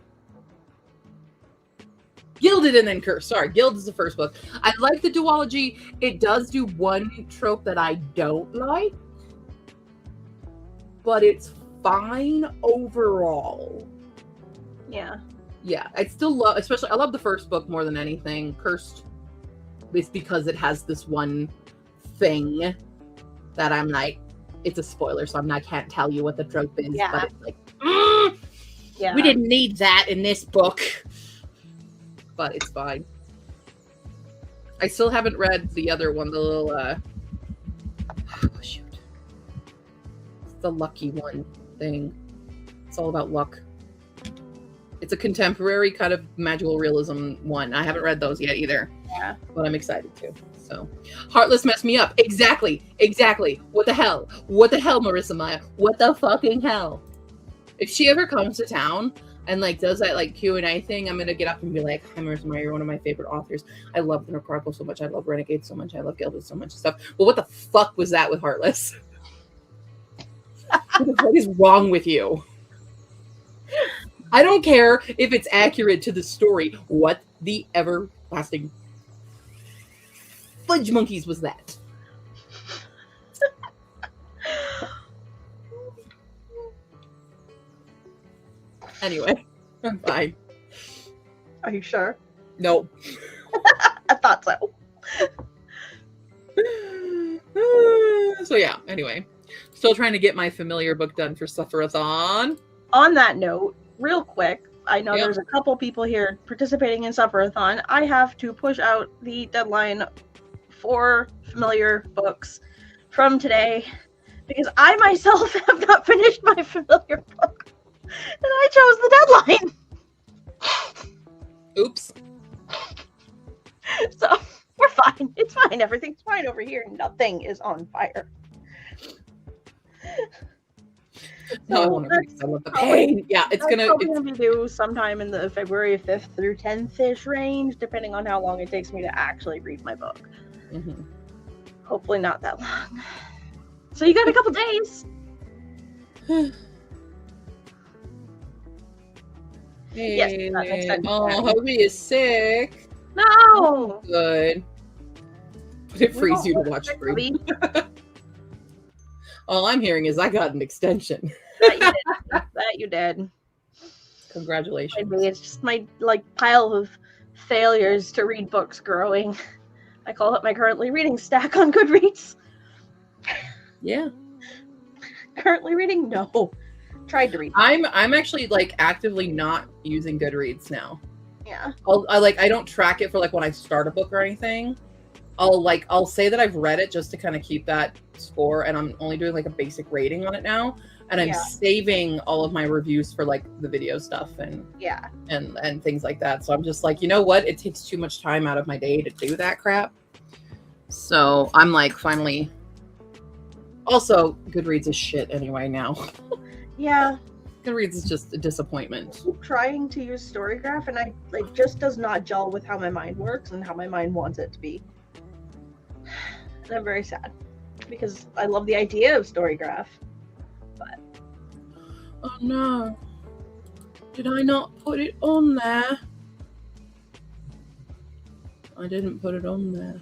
Gilded and then Cursed. Sorry, Gilded is the first book. I like the duology. It does do one trope that I don't like, but it's fine overall. Yeah. Yeah, I still love, I love the first book more than anything. Cursed, it's because it has this one thing that I'm like, it's a spoiler, so I can't tell you what the trope is, but it's like, we didn't need that in this book. But it's fine. I still haven't read the other one, the little, the lucky one thing. It's all about luck. It's a contemporary kind of magical realism one. I haven't read those yet either. Yeah. But I'm excited to. So, Heartless messed me up. Exactly. What the hell, Marissa Meyer? What the fucking hell? If she ever comes to town and like does that like Q&A thing, I'm gonna get up and be like, "Hi, Marissa Meyer, you're one of my favorite authors. I love the Chronicle so much. I love Renegade so much. I love Gilded so much stuff. Well, what the fuck was that with Heartless? What is wrong with you? I don't care if it's accurate to the story. What the everlasting fudge monkeys was that?" Anyway, I'm fine. Are you sure? No. I thought so. So yeah, anyway. Still trying to get my familiar book done for Suffer-a-thon. On that note, real quick, I know Yep. there's a couple people here participating in Suffer-a-thon. I have to push out the deadline for familiar books from today because I myself have not finished my familiar book. And I chose the deadline. Oops. So we're fine. It's fine. Everything's fine over here. Nothing is on fire. No, I want to read. I love the pain. Yeah, it's gonna be due sometime in the February 5th through 10th-ish range, depending on how long it takes me to actually read my book. Mm-hmm. Hopefully not that long. So you got a couple days. Hey, Yes, that makes sense. oh, Hobie is sick. No! Good. But it frees you to watch Scream. All I'm hearing is I got an extension. That you did. Congratulations. It's just my pile of failures to read books growing. I call it my currently reading stack on Goodreads. Yeah. Currently reading? No. Tried to read. I'm actually actively not using Goodreads now. Yeah. I don't track it for when I start a book or anything. I'll say that I've read it just to kind of keep that score, and I'm only doing a basic rating on it now, and I'm saving all of my reviews for the video stuff and things like that. So I'm just you know what? It takes too much time out of my day to do that crap. So I'm finally. Also, Goodreads is shit anyway now. Yeah. Goodreads is just a disappointment. I'm trying to use Storygraph, and it just does not gel with how my mind works and how my mind wants it to be. And I'm very sad because I love the idea of Storygraph. But oh no. Did I not put it on there? I didn't put it on there.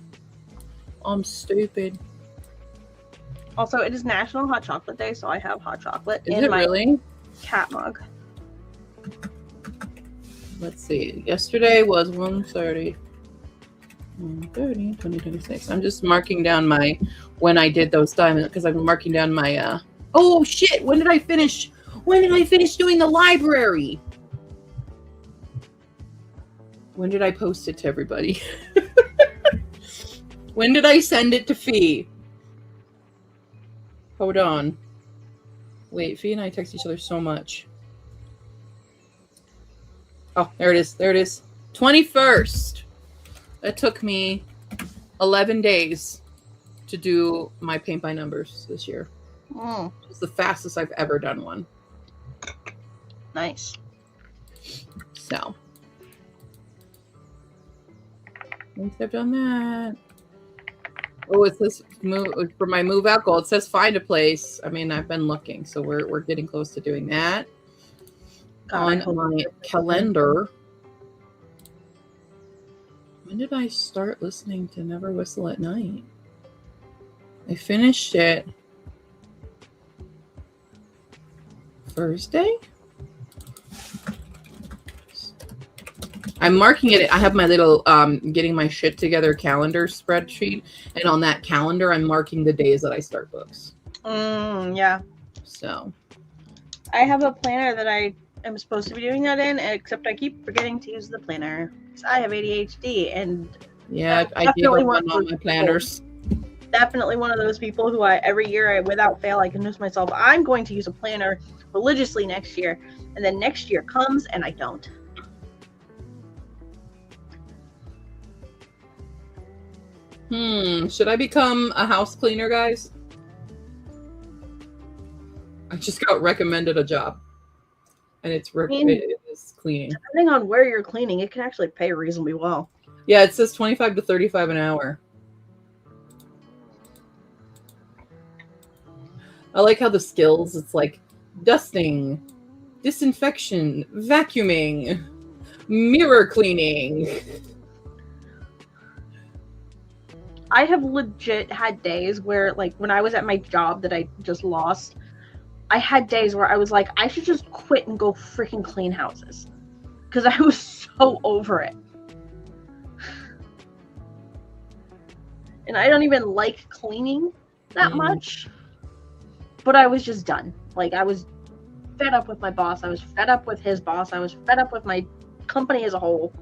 I'm stupid. Also, it is National Hot Chocolate Day, so I have hot chocolate in my really? Cat mug. Let's see. Yesterday was 1:30. 1:30, 2026. I'm just marking down when I did those diamonds because I'm marking down my oh shit, when did I finish doing the library? When did I post it to everybody? When did I send it to Fee? Hold on. Wait, Fee and I text each other so much. Oh, there it is. 21st. That took me 11 days to do my paint by numbers this year. Mm. It's the fastest I've ever done one. Nice. So. Once I've done that. Oh, it says for my move out goal. It says find a place. I mean, I've been looking, so we're getting close to doing that. On my calendar. When did I start listening to Never Whistle at Night? I finished it Thursday. I'm marking it. I have my little getting my shit together calendar spreadsheet, and on that calendar, I'm marking the days that I start books. Yeah. So, I have a planner that I am supposed to be doing that in, except I keep forgetting to use the planner. I have ADHD, and yeah, I gave up on all my planners. definitely one of those people who every year without fail I convince myself I'm going to use a planner religiously next year, and then next year comes and I don't. Should I become a house cleaner, guys? I just got recommended a job, and it is cleaning. Depending on where you're cleaning, it can actually pay reasonably well. Yeah, it says 25 to 35 an hour. I like how the skills, it's like dusting, disinfection, vacuuming, mirror cleaning. I have legit had days where, like, when I was at my job that I just lost, I had days where I was like, I should just quit and go freaking clean houses. Because I was so over it. And I don't even like cleaning that much. But I was just done. Like, I was fed up with my boss. I was fed up with his boss. I was fed up with my company as a whole.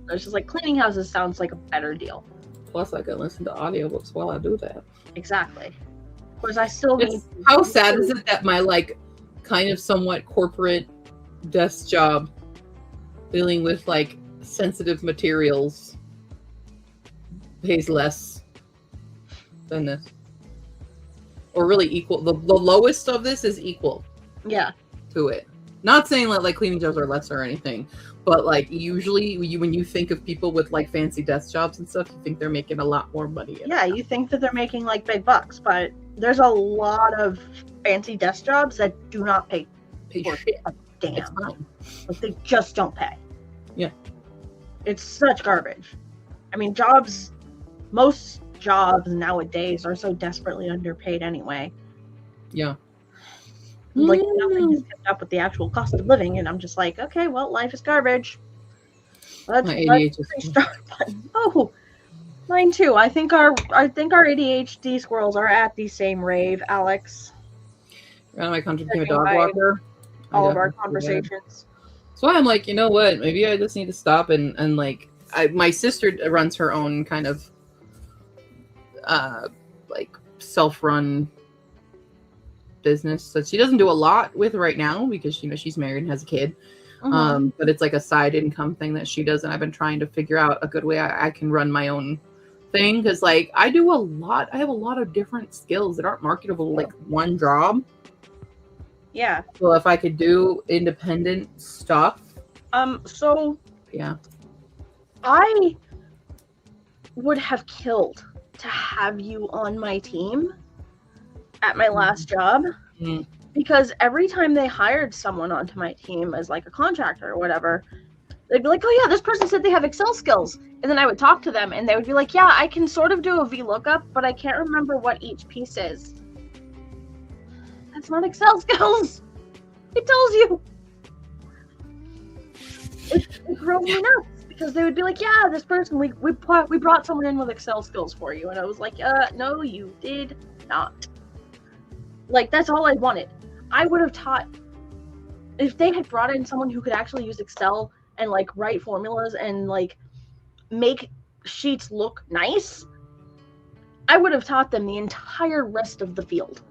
I was just like, cleaning houses sounds like a better deal. Plus, I can listen to audiobooks while I do that. Exactly. Of course, I still need... How sad is it that my, like, kind of somewhat corporate desk job dealing with, like, sensitive materials pays less than this? Or really equal. The lowest of this is equal. Yeah. To it. Not saying that, like, cleaning jobs are less or anything, but, like, usually when you think of people with, like, fancy desk jobs and stuff, you think they're making a lot more money. Yeah, you think that they're making, like, big bucks, but there's a lot of fancy desk jobs that do not pay for shit. a damn. It's fine. Like, they just don't pay. Yeah. It's such garbage. I mean, most jobs nowadays are so desperately underpaid anyway. Yeah. Like, nothing has kept up with the actual cost of living, and I'm just like, okay, well, life is garbage. Let's restart button. Oh, mine too. I think our ADHD squirrels are at the same rave, Alex. My country became a dog walker. All of our conversations. So I'm like, you know what? Maybe I just need to stop and like, my sister runs her own kind of like self-run business that she doesn't do a lot with right now because she's married and has a kid. But it's like a side income thing that she does, and I've been trying to figure out a good way I can run my own thing, because like I have a lot of different skills that aren't marketable like one job. Yeah. Well, if I could do independent stuff. So yeah. I would have killed to have you on my team at my last job, because every time they hired someone onto my team as like a contractor or whatever, they'd be like, oh yeah, this person said they have Excel skills. And then I would talk to them and they would be like, yeah, I can sort of do a VLOOKUP, but I can't remember what each piece is. That's not Excel skills. It tells you. It drove me nuts, because they would be like, yeah, this person, we brought someone in with Excel skills for you. And I was like, no, you did not. Like, that's all I wanted. I would have taught, if they had brought in someone who could actually use Excel and like write formulas and like make sheets look nice, I would have taught them the entire rest of the field.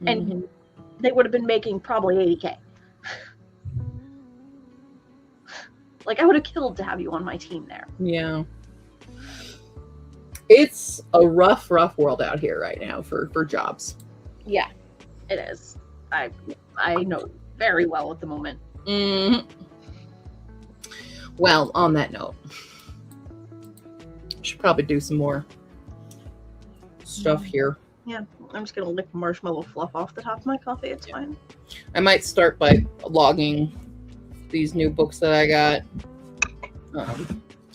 And they would have been making probably 80K. Like, I would have killed to have you on my team there. Yeah. It's a rough world out here right now for jobs. Yeah, it is. I know very well at the moment. Well, on that note, I should probably do some more stuff here. Yeah, I'm just gonna lick marshmallow fluff off the top of my coffee. It's fine. I might start by logging these new books that I got.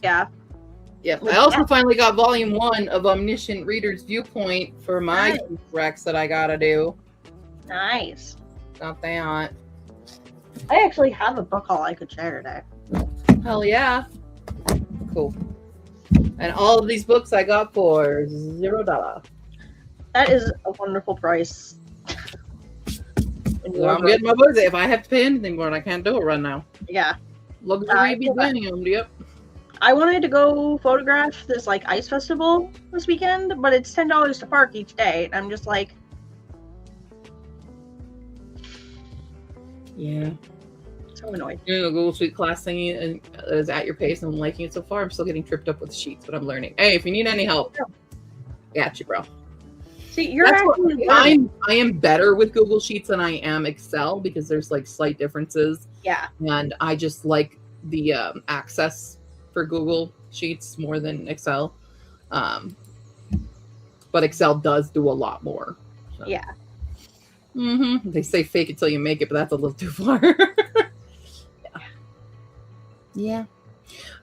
Yeah. Yep. I also finally got volume 1 of Omniscient Reader's Viewpoint for my Rex that I gotta do. Nice. Got that. I actually have a book haul I could share today. Hell yeah. Cool. And all of these books I got for $0. That is a wonderful price. Well, I'm getting my books. If I have to pay anything for it, I can't do it right now. Yeah. Luxury be yep. I wanted to go photograph this like ice festival this weekend, but it's $10 to park each day. And I'm just like, Yeah. so annoyed. You know, Google Sheet class thingy and is at your pace and I'm liking it so far. I'm still getting tripped up with sheets, but I'm learning. Hey, if you need any help, got you, bro. See, you're That's what, actually I am better with Google Sheets than I am Excel because there's like slight differences. yeah. And I just like the access for Google Sheets more than Excel. But Excel does do a lot more. So. Yeah. Mm-hmm. They say fake it till you make it, but that's a little too far. Yeah.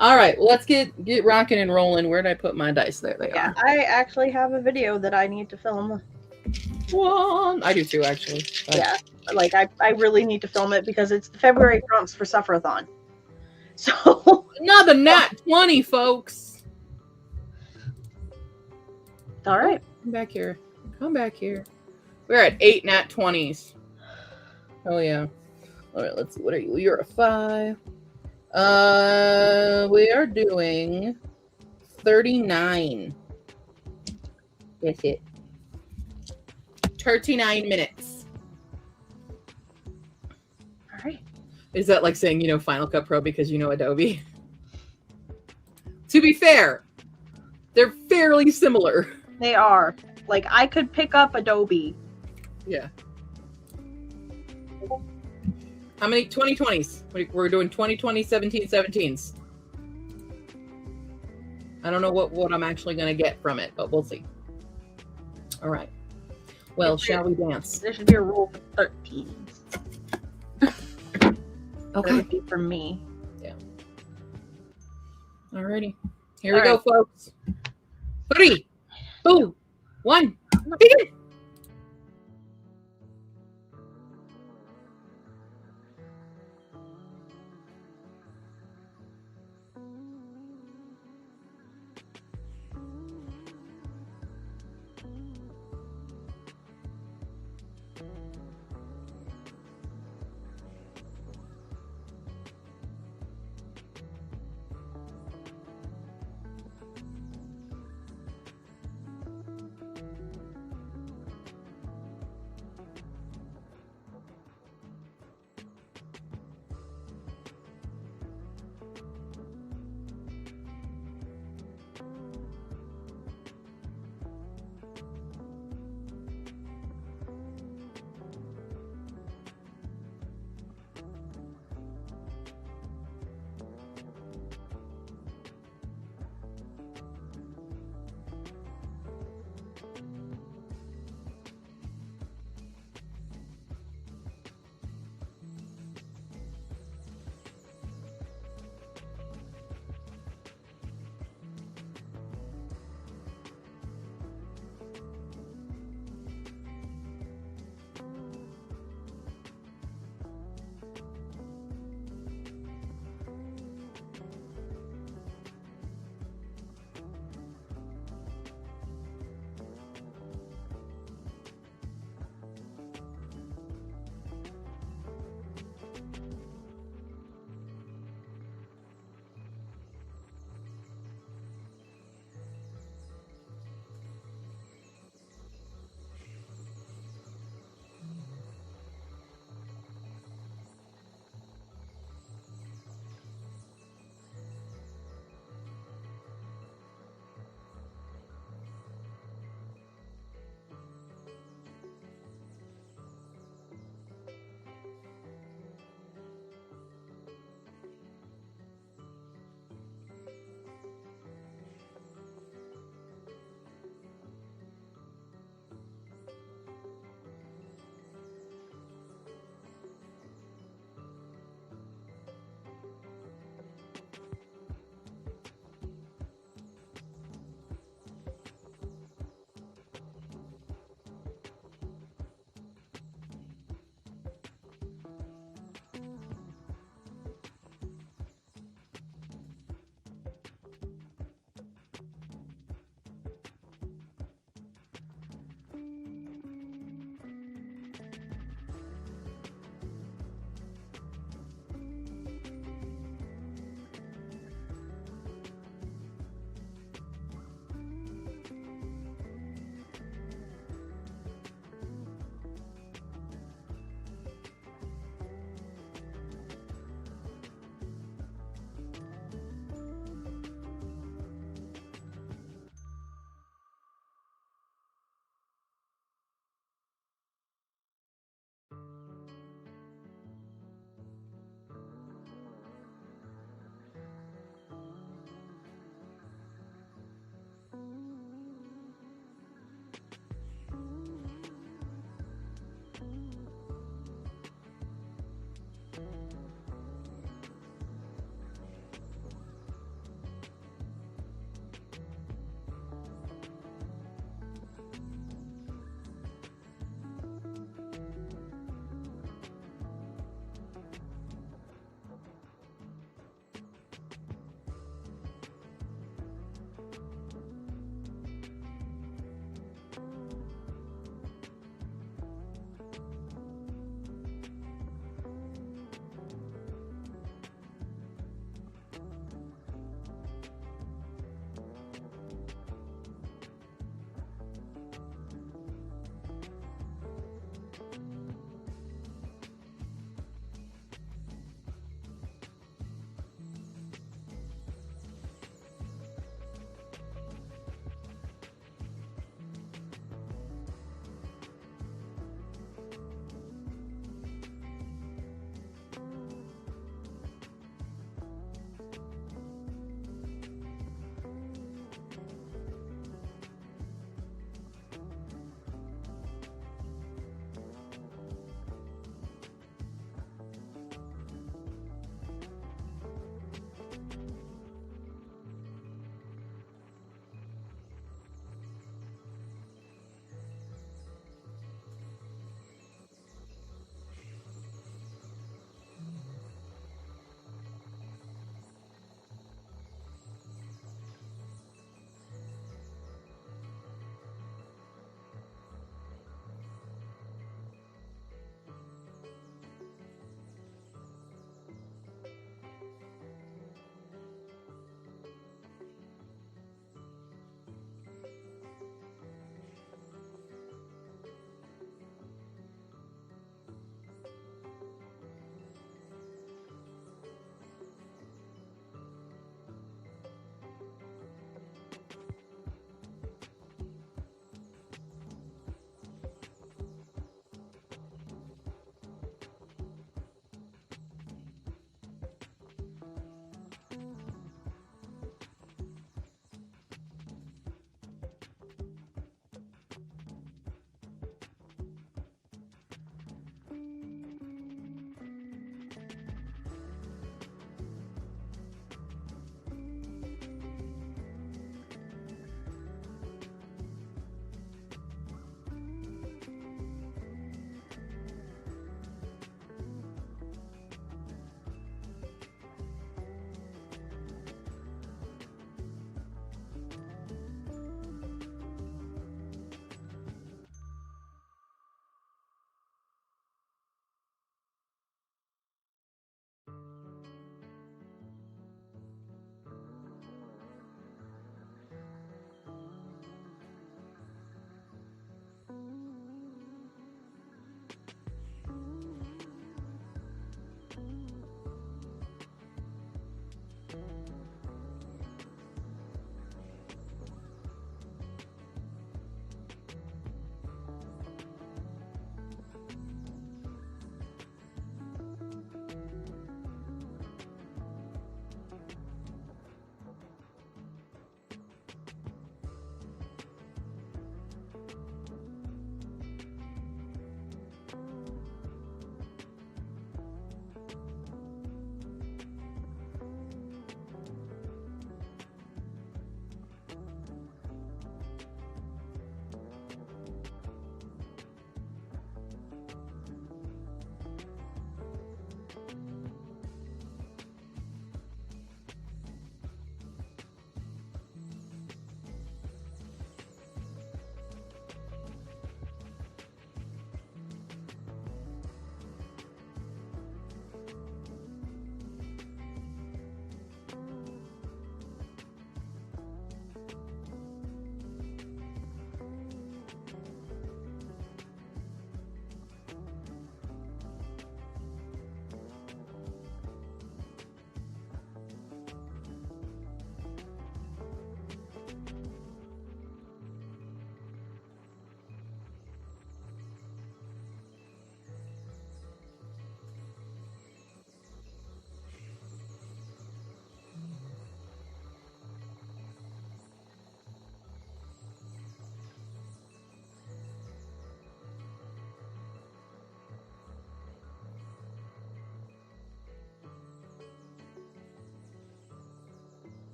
All right. Well, let's get rocking and rolling. Where did I put my dice? There they are. I actually have a video that I need to film. Well, I do too, actually. But... Yeah. Like, I really need to film it because it's the February prompts for Suffer-a-thon. So. Another nat 20, folks. All right. Come back here. Come back here. We're at 8 nat 20s. Oh, yeah. All right. Let's see. What are you? You're a 5. We are doing 39. That's it. 39 minutes. All right. Is that like saying, Final Cut Pro because you know Adobe? To be fair, they're fairly similar. They are. Like, I could pick up Adobe. Yeah. How many 2020s? We're doing 2020, 17s. I don't know what I'm actually going to get from it, but we'll see. All right. Well, shall we dance? There should be a rule for 13s. Okay. That would be for me. Yeah. Alrighty. Here we go, folks. 3, 2, 1, begin!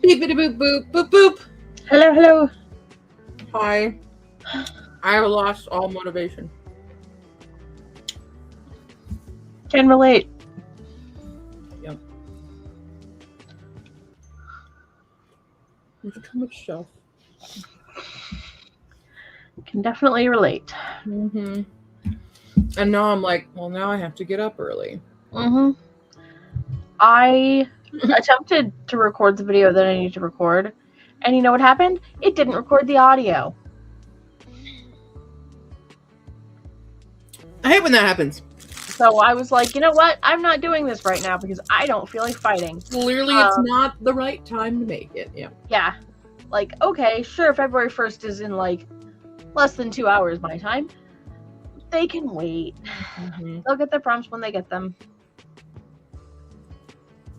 Beepity boop boop boop boop. Hello. Hi. I lost all motivation. Can relate. Yep. There's too much stuff. Can definitely relate. Mm-hmm. And now I'm like, well, now I have to get up early. Mm-hmm. I attempted to record the video that I need to record, and you know what happened? It didn't record the audio. I hate when that happens. So I was like, you know what? I'm not doing this right now because I don't feel like fighting. Clearly, it's not the right time to make it. Yeah. Yeah. Like, okay, sure, February 1st is in like less than 2 hours my time. They can wait. Mm-hmm. They'll get their prompts when they get them.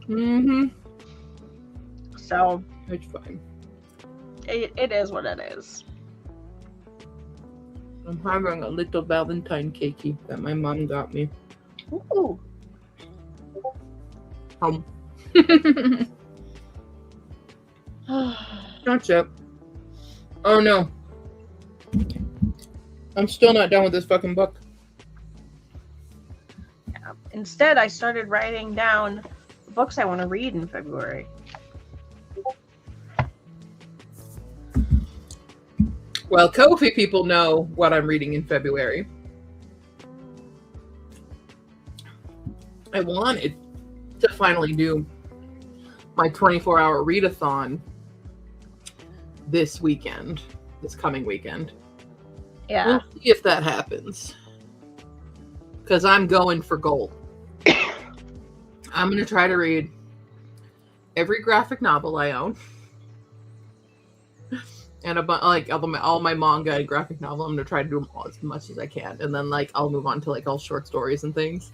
Mm-hmm. So It's fine. it is what it is. I'm having a little Valentine cakey that my mom got me. Ooh. That's it. Oh no. I'm still not done with this fucking book. Instead, I started writing down the books I want to read in February. Well, Ko-fi people know what I'm reading in February. I wanted to finally do my 24-hour readathon this coming weekend. Yeah. We'll see if that happens. Because I'm going for gold. I'm going to try to read every graphic novel I own. And all my manga and graphic novel. I'm going to try to do them all as much as I can. And then I'll move on to all short stories and things.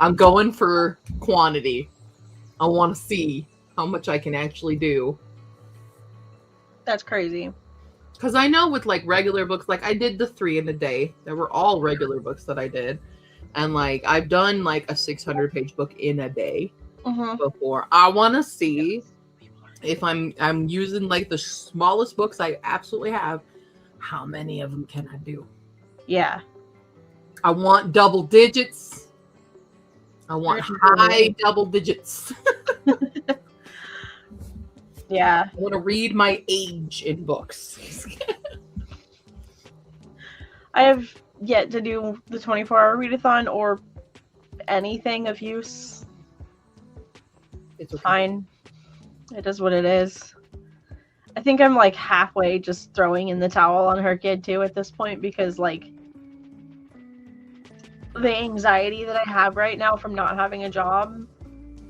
I'm going for quantity. I want to see how much I can actually do. That's crazy. Because I know with regular books, I did the 3 in a day. They were all regular books that I did. And I've done a 600-page book in a day before. I want to see if I'm using the smallest books I absolutely have, how many of them can I do? Yeah. I want double digits. I want high double digits. Yeah. I want to read my age in books. I have yet to do the 24-hour readathon or anything of use. It's okay. Fine. It is what it is. I think I'm halfway just throwing in the towel on her kid too at this point because the anxiety that I have right now from not having a job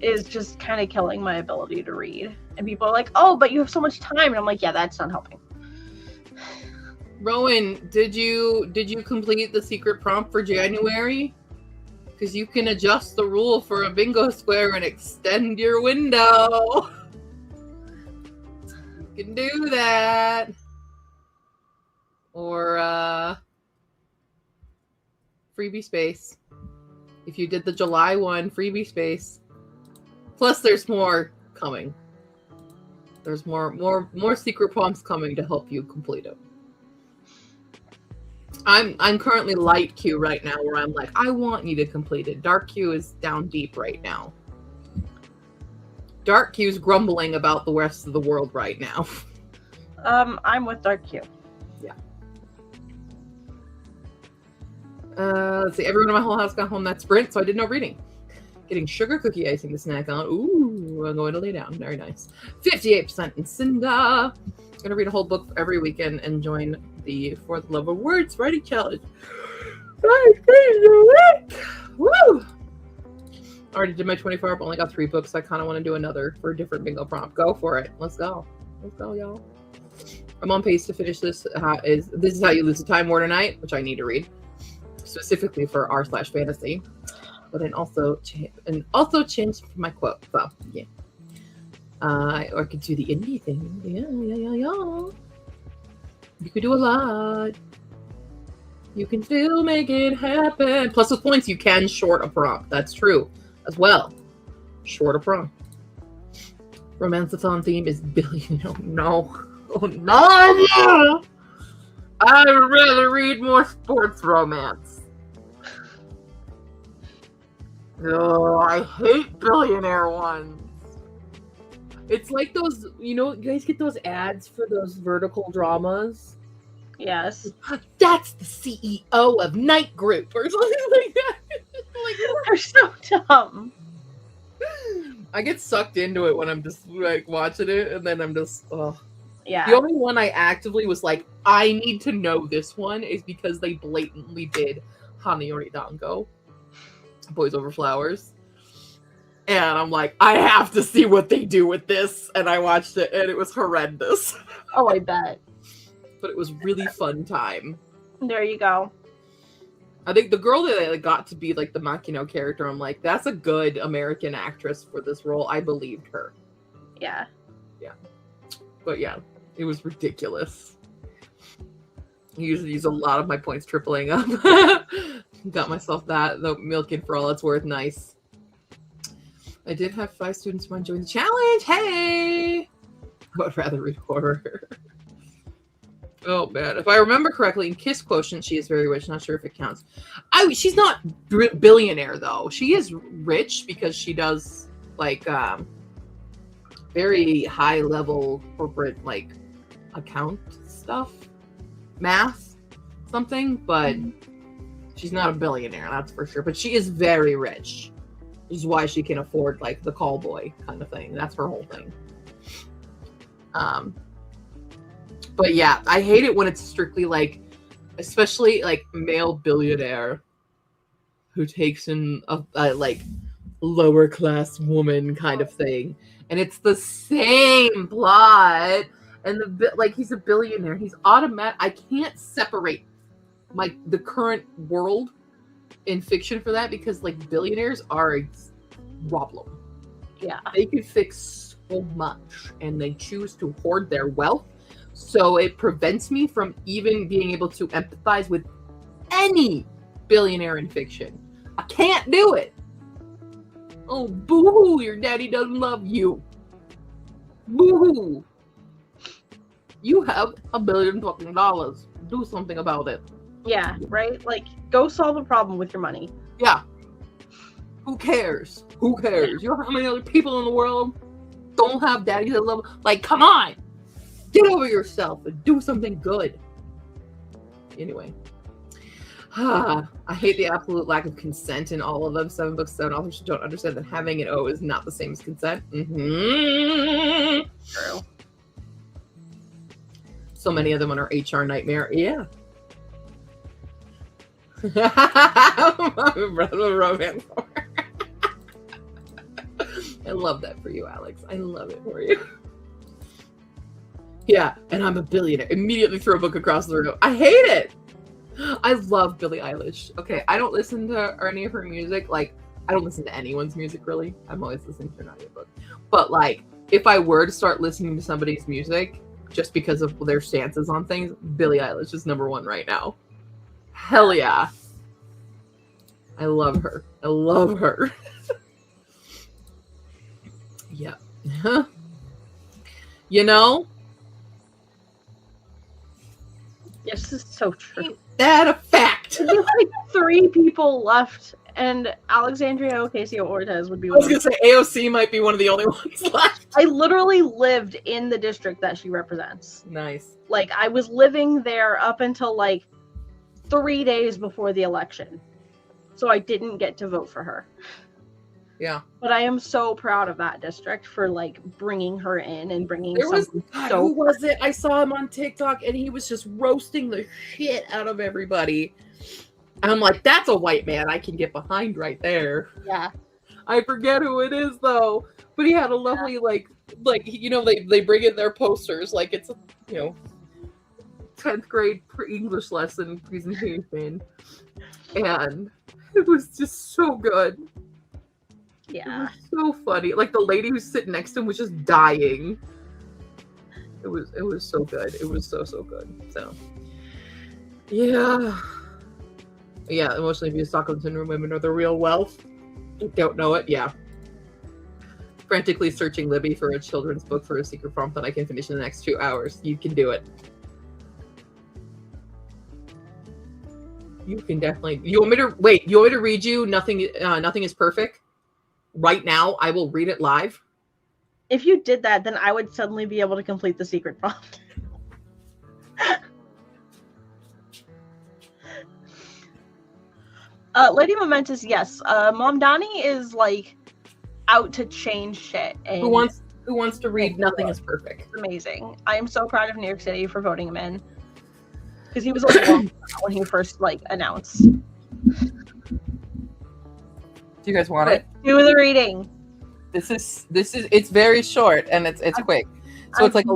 is just kind of killing my ability to read. And people are like, oh, but you have so much time. And I'm like, yeah, that's not helping. Rowan, did you complete the secret prompt for January? Because you can adjust the rule for a bingo square and extend your window. You can do that. Or freebie space. If you did the July one, freebie space. Plus there's more coming. There's more secret prompts coming to help you complete it. I'm currently light queue right now where I'm I want you to complete it. Dark queue is down deep right now. Dark queue's grumbling about the rest of the world right now. I'm with Dark queue. Yeah. Let's see. Everyone in my whole house got home that sprint, so I did no reading. Getting sugar cookie icing to snack on. Ooh, I'm going to lay down. Very nice. 58% in Cinda. Gonna read a whole book every weekend and join the For the Love of Words writing challenge. Woo! Already did my 24 hour, only got 3 books. I kind of want to do another for a different bingo prompt. Go for it. Let's go. Let's go, y'all. I'm on pace to finish this. This is How You Lose the Time War Tonight, which I need to read specifically for r/fantasy. But then also change my quote. So yeah. Or could do the indie thing. Yeah. You could do a lot. You can still make it happen. Plus with points, you can short a prompt. That's true as well. Short a prompt. Romanceathon theme is billionaire. No. Oh, no! I would rather read more sports romance. Oh, I hate billionaire ones. It's like those, you guys get those ads for those vertical dramas? Yes. That's the CEO of Night Group or something like that. They're so dumb. I get sucked into it when I'm just like watching it, and then I'm just, oh. Yeah. The only one I actively was like, I need to know this one is because they blatantly did Hana Yoridango, Boys Over Flowers. And I'm like, I have to see what they do with this. And I watched it, and it was horrendous. Oh, I bet. But it was really fun time. There you go. I think the girl that got to be like the Makino character, I'm like, that's a good American actress for this role. I believed her. Yeah. Yeah. But yeah, it was ridiculous. I usually use a lot of my points tripling up. Got myself the Milking for all it's worth. Nice. I did have 5 students want to join the challenge. Hey! I would rather read horror. Oh, man. If I remember correctly, in Kiss Quotient, she is very rich. Not sure if it counts. She's not billionaire, though. She is rich because she does, like, very high-level corporate, like, account stuff. Math. Something. But she's not a billionaire, that's for sure. But she is very rich. Which is why she can afford, like, the call boy kind of thing. That's her whole thing. But yeah, I hate it when it's strictly like, especially like male billionaire who takes in a like lower class woman kind of thing, and it's the same plot. And like he's a billionaire, he's automatic. I can't separate the current world in fiction for that because like billionaires are a problem. Yeah, they could fix so much, and they choose to hoard their wealth. So it prevents me from even being able to empathize with any billionaire in fiction. I can't do it. Oh, boo-hoo, your daddy doesn't love you. Boo-hoo. You have $1 billion fucking dollars. Do something about it. Yeah, right? Like, go solve a problem with your money. Yeah. Who cares? Who cares? You know how many other people in the world don't have daddy that love? Like, come on. Get over yourself and do something good. Anyway. I hate the absolute lack of consent in all of them. 7 books, 7 authors don't understand that having an O is not the same as consent. Mm-hmm. True. So many of them on our HR nightmare. Yeah. Romance. I love that for you, Alex. I love it for you. Yeah, and I'm a billionaire. Immediately throw a book across the room. I hate it. I love Billie Eilish. Okay, I don't listen to any of her music. Like, I don't listen to anyone's music, really. I'm always listening to an audiobook. But, like, if I were to start listening to somebody's music, just because of their stances on things, Billie Eilish is number 1 right now. Hell yeah. I love her. I love her. Yeah. You know? Yes, this is so true. Ain't that a fact? There's like 3 people left, and Alexandria Ocasio-Cortez would be I one. was going to say AOC might be one of the only ones left. I literally lived in the district that she represents. Nice. Like, I was living there up until like 3 days before the election. So I didn't get to vote for her. Yeah. But I am so proud of that district for like bringing her in and bringing There was, something God, so who was it? I saw him on TikTok and he was just roasting the shit out of everybody. And I'm like, that's a white man I can get behind right there. Yeah. I forget who it is though. But he had a lovely like you know, they bring in their posters like it's a 10th grade English lesson presentation. And it was just so good. Yeah. It was so funny. Like the lady who's sitting next to him was just dying. It was so good. It was so good. So yeah. Emotionally abused Stockholm Syndrome women are the real wealth. Don't know it. Yeah. frantically searching Libby for a children's book for a secret prompt that I can finish in the next 2 hours. You can do it. You can definitely. You want me to wait? You want me to read you Nothing is Perfect right now? I will read it live. If you did that, then I would suddenly be able to complete the secret prompt. Lady Momentous, yes. Mom Donnie is like out to change shit. And Who wants to read Nothing is Perfect? It's amazing. I am so proud of New York City for voting him in. Because he was like when he first like announced. Do you guys want it? Do the reading. This is it's very short and it's quick. So it's like a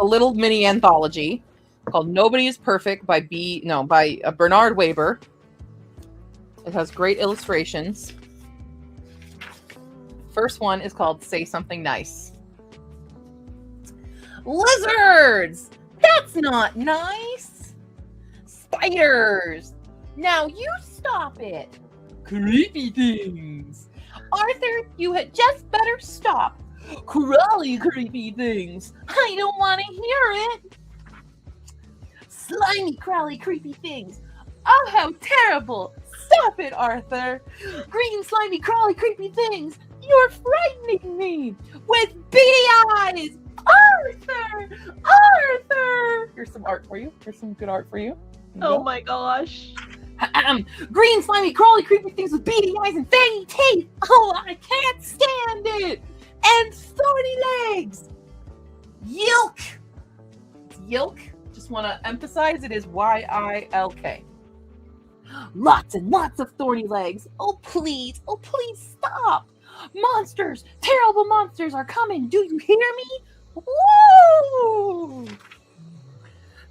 little mini anthology called Nobody is Perfect by Bernard Weber. It has great illustrations. First one is called Say Something Nice. Lizards! That's not nice. Spiders! Now you stop it. Creepy things. Arthur, you had just better stop. Crawly creepy things. I don't want to hear it. Slimy, crawly, creepy things. Oh, how terrible. Stop it, Arthur. Green, slimy, crawly, creepy things. You're frightening me with beady eyes. Arthur! Arthur! Here's some art for you. Here's some good art for you. Oh my gosh. Green, slimy, crawly, creepy things with beady eyes and fangy teeth. Oh, I can't stand it. And thorny legs. Yilk. It's Yilk. Just want to emphasize it is Y-I-L-K. Lots and lots of thorny legs. Oh, please stop. Monsters, terrible monsters are coming. Do you hear me? Woo!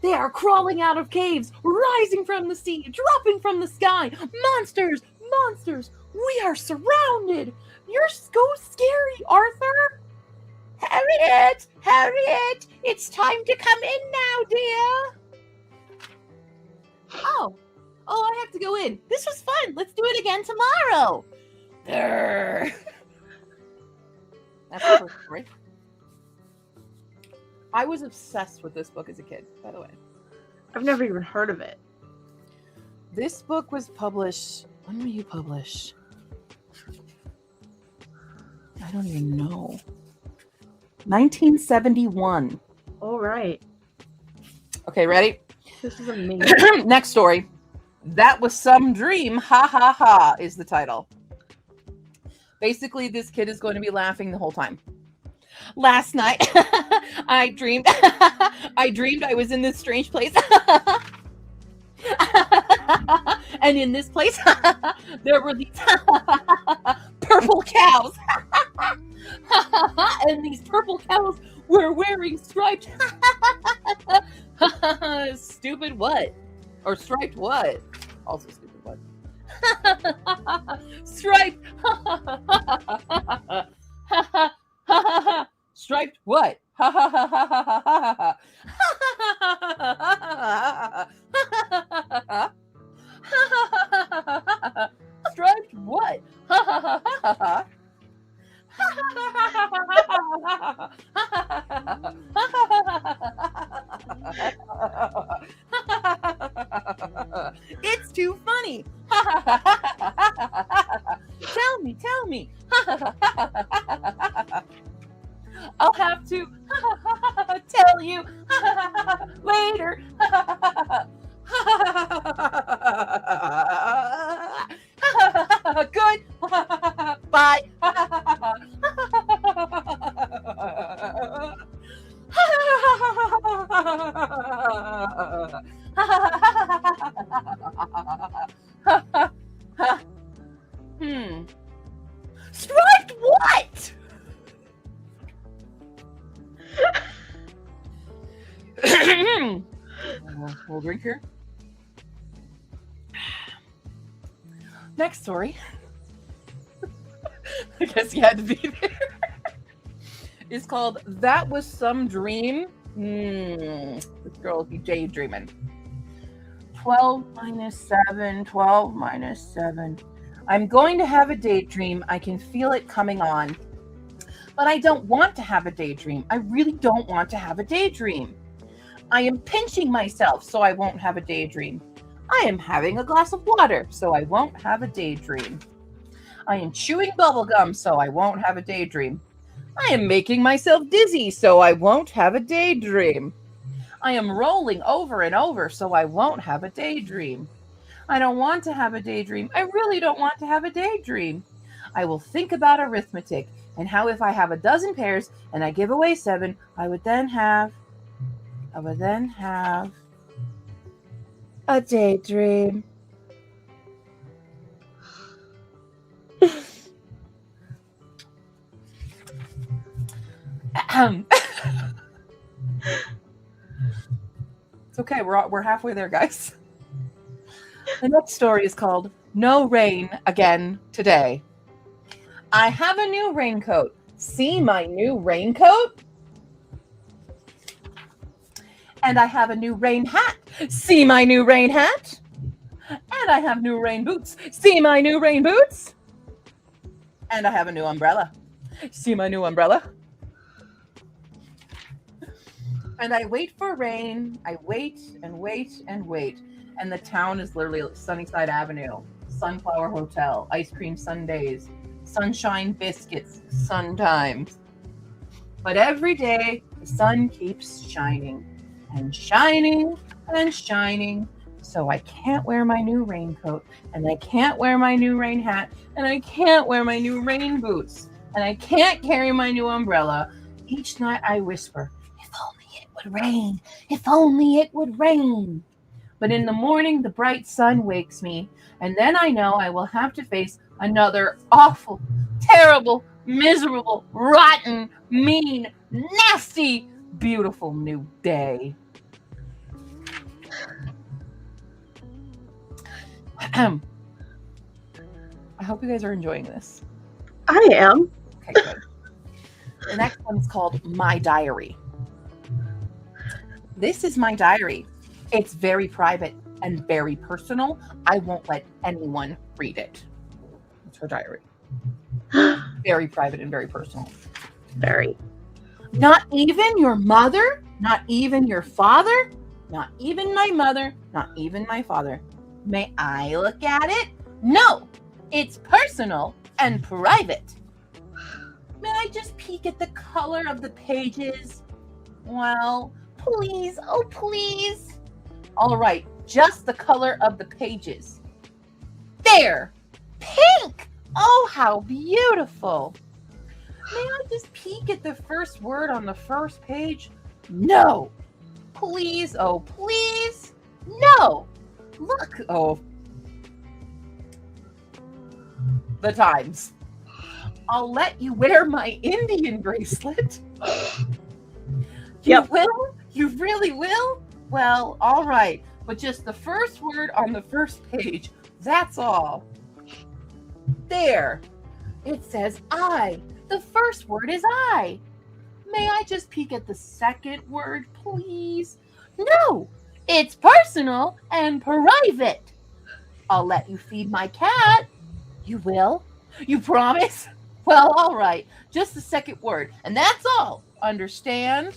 They are crawling out of caves, rising from the sea, dropping from the sky. Monsters, monsters, we are surrounded. You're so scary, Arthur. Harriet, it's time to come in now, dear. Oh, I have to go in. This was fun. Let's do it again tomorrow. That's the first story. I was obsessed with this book as a kid, by the way. I've never even heard of it. This book was published. When were you published? I don't even know. 1971. All right. Okay, ready? This is amazing. Next story. That Was Some Dream. Ha ha ha is the title. Basically, this kid is going to be laughing the whole time. Last night, I dreamed I was in this strange place. And in this place, there were these purple cows. And these purple cows were wearing striped. Stupid what? Or striped what? Also stupid what? Striped. Striped what? Striped what? It's too funny. Tell me. I'll have to tell you later. Good. Bye. Striped what? We'll drink here. Next story. I guess you had to be there. It's called That Was Some Dream. This girl will be daydreaming. 12 minus 7. 12 minus 7. I'm going to have a daydream. I can feel it coming on. But I don't want to have a daydream. I really don't want to have a daydream. I am pinching myself so I won't have a daydream. I am having a glass of water so I won't have a daydream. I am chewing bubblegum so I won't have a daydream. I am making myself dizzy so I won't have a daydream. I am rolling over and over so I won't have a daydream. I don't want to have a daydream. I really don't want to have a daydream. I will think about arithmetic and how if I have a dozen pairs and I give away 7, I would then have a daydream. It's okay. We're halfway there, guys. The next story is called No Rain Again Today. I have a new raincoat. See my new raincoat? And I have a new rain hat. See my new rain hat? And I have new rain boots. See my new rain boots? And I have a new umbrella. See my new umbrella? And I wait for rain. I wait and wait and wait. And the town is literally Sunnyside Avenue, Sunflower Hotel, ice cream sundaes, sunshine biscuits, sun times. But every day, the sun keeps shining and shining and shining. So I can't wear my new raincoat, and I can't wear my new rain hat, and I can't wear my new rain boots, and I can't carry my new umbrella. Each night I whisper, if only it would rain, if only it would rain. But in the morning, the bright sun wakes me, and then I know I will have to face another awful, terrible, miserable, rotten, mean, nasty, beautiful new day. I hope you guys are enjoying this. I am. Okay, good. The next one's called My Diary. This is my diary. It's very private and very personal. I won't let anyone read it. It's her diary. Very private and very personal. Very. Not even your mother, not even your father, not even my mother, not even my father. May I look at it? No, it's personal and private. May I just peek at the color of the pages? Well, please, oh please. All right, just the color of the pages. There, pink. Oh, how beautiful. May I just peek at the first word on the first page? No. Please, oh please. No. Look, oh. The Times. I'll let you wear my Indian bracelet. You will? You really will? Well, all right. But just the first word on the first page. That's all. There. It says I. The first word is I. May I just peek at the second word, please? No. It's personal and private. I'll let you feed my cat. You will? You promise? Well, all right. Just the second word. And that's all. Understand?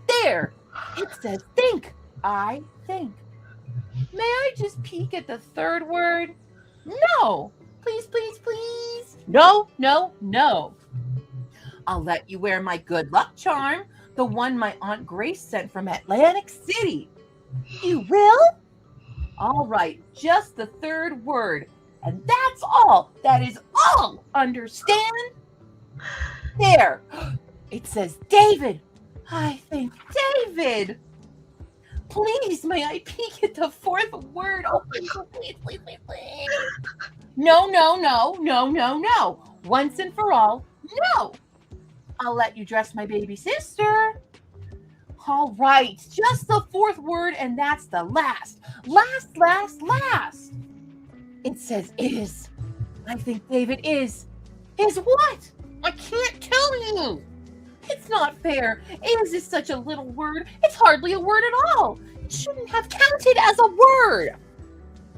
There. It says think. I think. May I just peek at the third word? No. Please, please, please. No, no, no. I'll let you wear my good luck charm, the one my Aunt Grace sent from Atlantic City. You will? All right, just the third word. And that's all. That is all. Understand? There. It says David. I think David. Please, may I peek at the fourth word? Oh, please, please, please, please, please. No, no, no, no, no, no. Once and for all, no. I'll let you dress my baby sister. All right, just the fourth word, and that's the last. Last, last, last. It says is. I think David is. Is what? I can't tell you. It's not fair. Is such a little word. It's hardly a word at all. It shouldn't have counted as a word.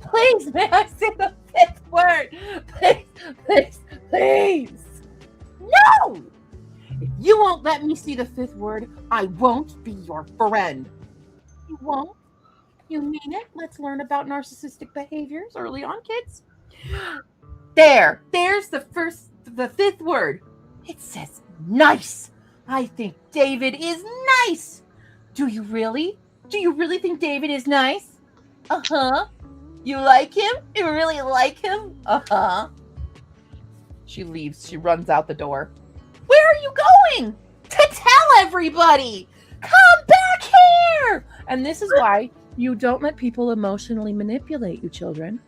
Please, may I say the fifth word? Please, please, please. No! If you won't let me see the fifth word, I won't be your friend. You won't? You mean it? Let's learn about narcissistic behaviors early on, kids. There's the fifth word. It says nice. I think David is nice. Do you really? Do you really think David is nice? Uh-huh. You like him? You really like him? Uh-huh. She leaves. She runs out the door. Where are you going? To tell everybody. Come back here. And this is why you don't let people emotionally manipulate you, children.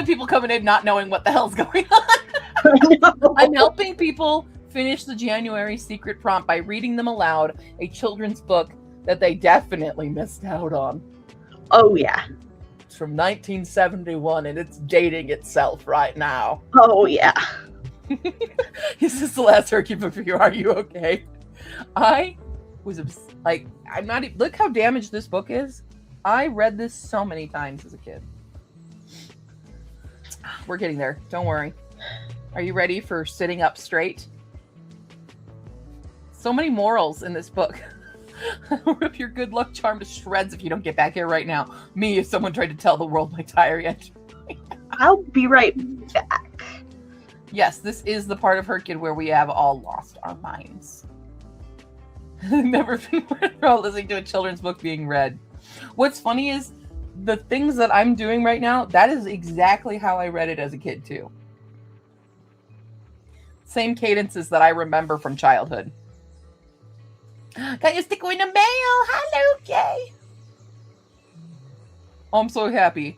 People coming in not knowing what the hell's going on. I'm helping people finish the January secret prompt by reading them aloud a children's book that they definitely missed out on. Oh, yeah. It's from 1971 and it's dating itself right now. Oh, yeah. Is this the last turkey book for you? Are you okay? I was like, I'm not even, look how damaged this book is. I read this so many times as a kid. We're getting there. Don't worry. Are you ready for sitting up straight? So many morals in this book. Rip your good luck charm to shreds if you don't get back here right now. Me, if someone tried to tell the world my diary entry. I'll be right back. Yes, this is the part of Hercule where we have all lost our minds. Never been more listening to a children's book being read. What's funny is the things that I'm doing right now, that is exactly how I read it as a kid too. Same cadences that I remember from childhood. Got your sticker in the mail. Hello, Kay. Oh, I'm so happy.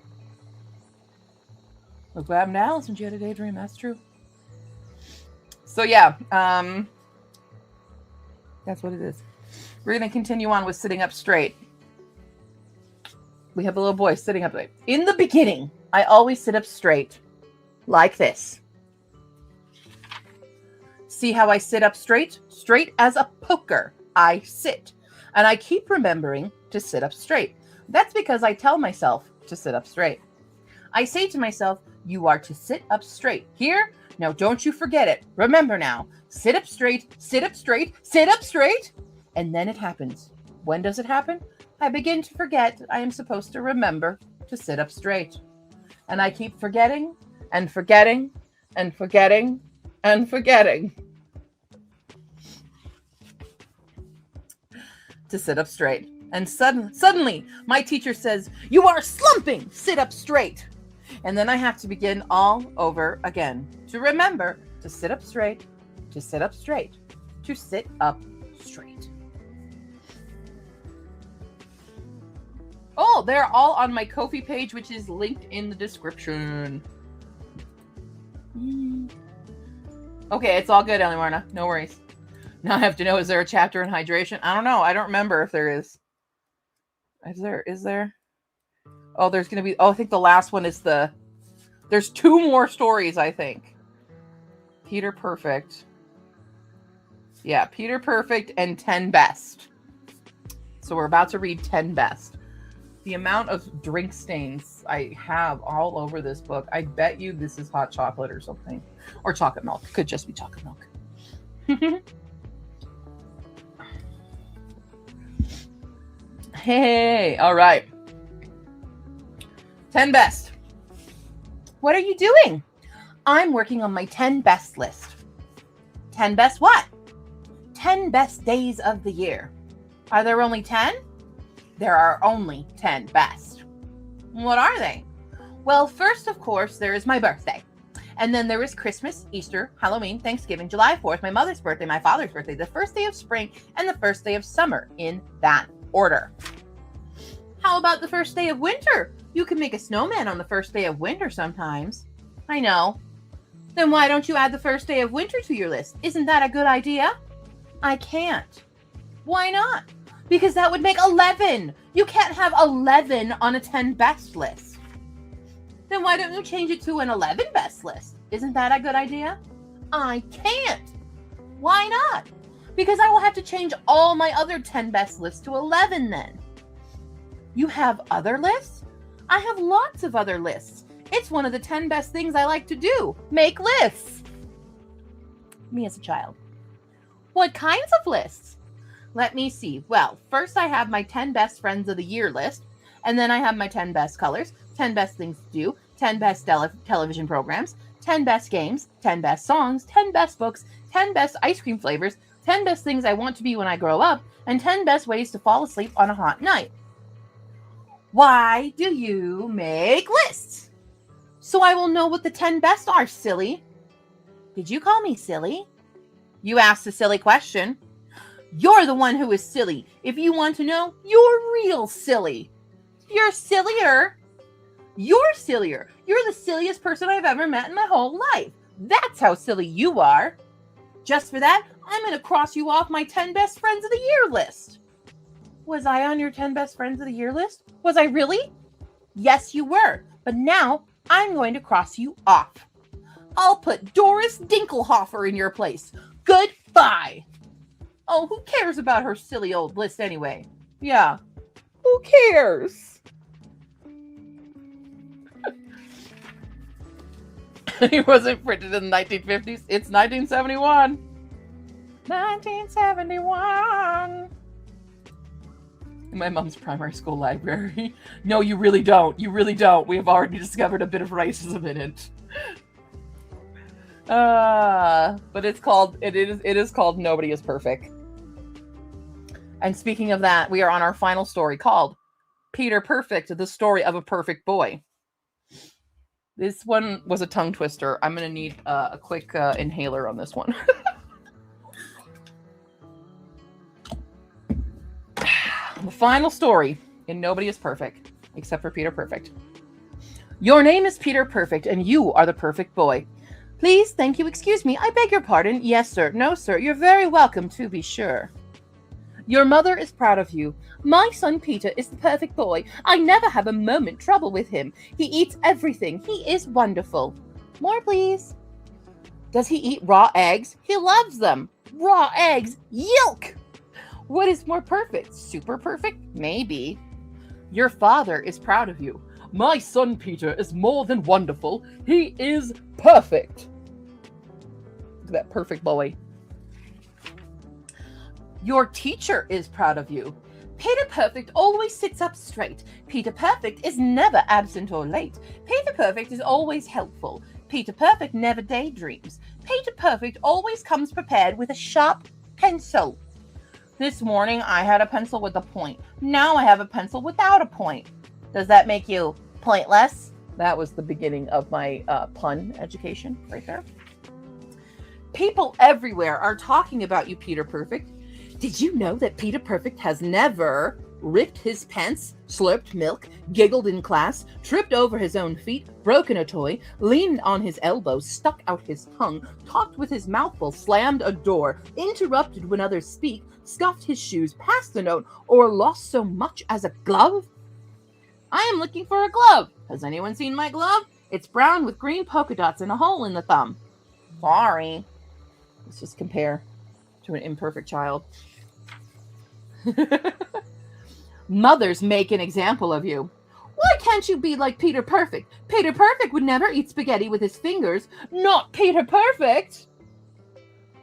Look what happened to Alice when she had a daydream. That's true. So yeah, that's what it is. We're going to continue on with sitting up straight. We have a little boy sitting up straight. In the beginning, I always sit up straight like this. See how I sit up straight? Straight as a poker. I sit. And I keep remembering to sit up straight. That's because I tell myself to sit up straight. I say to myself, you are to sit up straight. Here? Now don't you forget it. Remember now. Sit up straight, sit up straight, sit up straight. And then it happens. When does it happen? I begin to forget I am supposed to remember to sit up straight. And I keep forgetting and forgetting and forgetting and forgetting to sit up straight. And suddenly my teacher says, you are slumping, sit up straight. And then I have to begin all over again to remember to sit up straight, to sit up straight, to sit up straight. Oh, they're all on my Ko-fi page, which is linked in the description. Okay, it's all good, Elemarna. No worries. Now I have to know, is there a chapter in hydration? I don't know. I don't remember if there is. Is there? Oh, there's going to be... Oh, I think the last one is the... There's 2 more stories, I think. Peter Perfect. Yeah, Peter Perfect and 10 Best. So we're about to read 10 Best. The amount of drink stains I have all over this book, I bet you this is hot chocolate or something. Or chocolate milk. Could just be chocolate milk. Hey, all right. 10 Best. What are you doing? I'm working on my 10 best list. 10 best what? 10 best days of the year. Are there only 10? There are only 10 best. What are they? Well, first, of course, there is my birthday. And then there is Christmas, Easter, Halloween, Thanksgiving, July 4th, my mother's birthday, my father's birthday, the first day of spring, and the first day of summer, in that order. How about the first day of winter? You can make a snowman on the first day of winter sometimes. I know. Then why don't you add the first day of winter to your list? Isn't that a good idea? I can't. Why not? Because that would make 11. You can't have 11 on a 10 best list. Then why don't you change it to an 11 best list? Isn't that a good idea? I can't. Why not? Because I will have to change all my other 10 best lists to 11 then. You have other lists? I have lots of other lists. It's one of the 10 best things I like to do. Make lists. Me as a child. What kinds of lists? Let me see. Well, first I have my 10 best friends of the year list. And then I have my 10 best colors, 10 best things to do, 10 best television programs, 10 best games, 10 best songs, 10 best books, 10 best ice cream flavors, 10 best things I want to be when I grow up, and 10 best ways to fall asleep on a hot night. Why do you make lists? So I will know what the 10 best are, silly. Did you call me silly? You asked a silly question. You're the one who is silly. If you want to know, you're real silly. You're sillier. You're sillier. You're the silliest person I've ever met in my whole life. That's how silly you are. Just for that, I'm going to cross you off my 10 best friends of the year list. Was I on your 10 best friends of the year list? Was I really? Yes, you were. But now I'm going to cross you off. I'll put Doris Dinkelhofer in your place. Goodbye. Oh, who cares about her silly old list anyway? Yeah, who cares? It wasn't printed in the 1950s. It's 1971. 1971. In my mom's primary school library. No, you really don't. You really don't. We have already discovered a bit of racism in it. But it's called, it is called Nobody is Perfect. And speaking of that, we are on our final story called Peter Perfect, the story of a perfect boy. This one was a tongue twister. I'm going to need a quick inhaler on this one. The final story in Nobody is Perfect, except for Peter Perfect. Your name is Peter Perfect, and you are the perfect boy. Please, thank you, excuse me, I beg your pardon. Yes, sir. No, sir. You're very welcome, to be sure. Your mother is proud of you. My son Peter is the perfect boy. I never have a moment trouble with him. He eats everything. He is wonderful. More, please. Does he eat raw eggs? He loves them. Raw eggs? Yilk! What is more perfect? Super perfect? Maybe. Your father is proud of you. My son Peter is more than wonderful. He is perfect. Look at that perfect boy. Your teacher is proud of you. Peter Perfect always sits up straight. Peter Perfect is never absent or late. Peter Perfect is always helpful. Peter Perfect never daydreams. Peter Perfect always comes prepared with a sharp pencil. This morning I had a pencil with a point. Now I have a pencil without a point. Does that make you pointless? That was the beginning of my pun education right there. People everywhere are talking about you, Peter Perfect. Did you know that Peter Perfect has never ripped his pants, slurped milk, giggled in class, tripped over his own feet, broken a toy, leaned on his elbow, stuck out his tongue, talked with his mouth full, slammed a door, interrupted when others speak, scuffed his shoes, passed a note, or lost so much as a glove? I am looking for a glove. Has anyone seen my glove? It's brown with green polka dots and a hole in the thumb. Sorry. Let's just compare to an imperfect child. Mothers make an example of you. Why can't you be like Peter Perfect? Peter Perfect would never eat spaghetti with his fingers. Not Peter Perfect.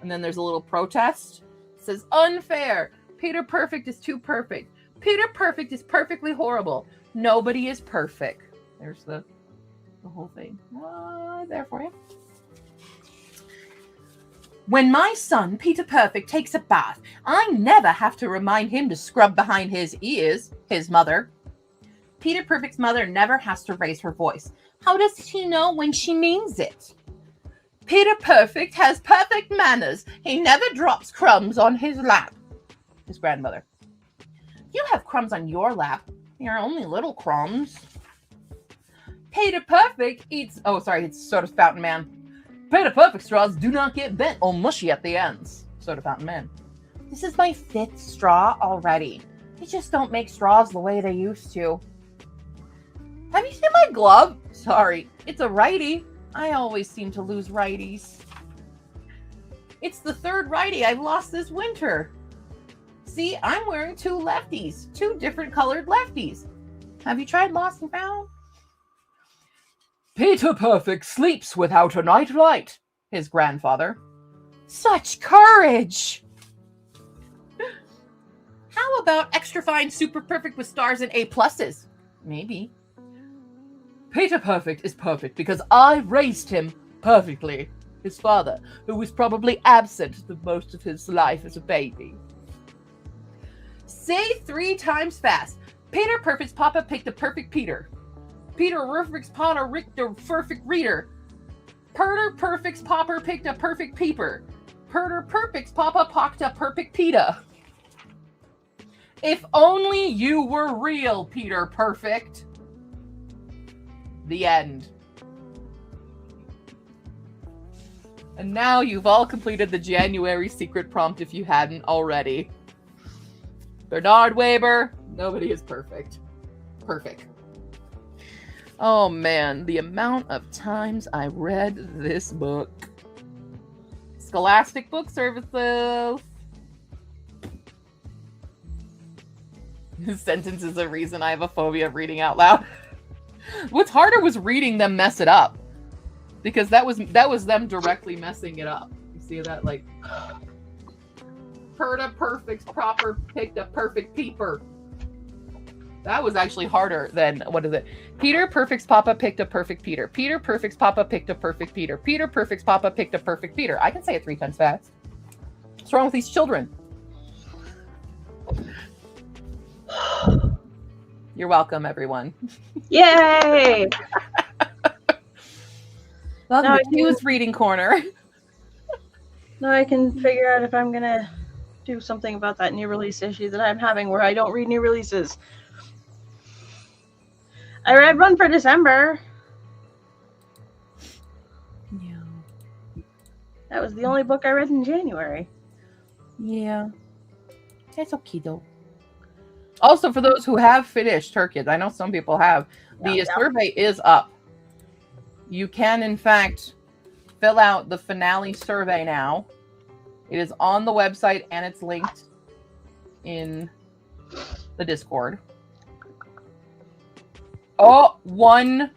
And then there's a little protest. It says, unfair. Peter Perfect is too perfect. Peter Perfect is perfectly horrible. Nobody is perfect. There's the whole thing. There for you. When my son, Peter Perfect, takes a bath, I never have to remind him to scrub behind his ears, his mother. Peter Perfect's mother never has to raise her voice. How does she know when she means it? Peter Perfect has perfect manners. He never drops crumbs on his lap. His grandmother. You have crumbs on your lap. They're only little crumbs. Peter Perfect eats... Oh, sorry, it's Soda Fountain Man. Peter Perfect straws do not get bent or mushy at the ends. Soda Fountain Man. This is my 5th straw already. They just don't make straws the way they used to. Have you seen my glove? Sorry, it's a righty. I always seem to lose righties. It's the 3rd righty I've lost this winter. See, I'm wearing 2 lefties. 2 different colored lefties. Have you tried Lost and Found? Peter Perfect sleeps without a night light, his grandfather. Such courage! How about extra fine super perfect with stars and A pluses? Maybe. Peter Perfect is perfect because I raised him perfectly. His father, who was probably absent the most of his life as a baby. Say 3 times fast. Peter Perfect's papa picked a perfect Peter. Peter Perfect's papa picked a perfect reader. Peter Perfect's papa picked a perfect peeper. Peter Perfect's papa pocked a perfect pita. If only you were real, Peter Perfect. The end. And now you've all completed the January secret prompt if you hadn't already. Bernard Weber, nobody is perfect. Perfect. Oh man, the amount of times I read this book. Scholastic Book Services. This sentence is a reason I have a phobia of reading out loud. What's harder was reading them mess it up. Because that was them directly messing it up. You see that? Like, Perta Perfect's proper picked a perfect peeper. That was actually harder than, what is it? Peter Perfect's papa picked a perfect Peter. Peter Perfect's papa picked a perfect Peter. Peter Perfect's papa picked a perfect Peter. I can say it 3 times fast. What's wrong with these children? You're welcome, everyone. Yay! Welcome to Q's Reading Corner. Now I can figure out if I'm gonna do something about that new release issue that I'm having where I don't read new releases. I read one for December. Yeah. That was the only book I read in January. Yeah. It's okay though. Also, for those who have finished Her Kids, I know some people have, the survey is up. You can, in fact, fill out the finale survey now. It is on the website and it's linked in the Discord. Oh, 1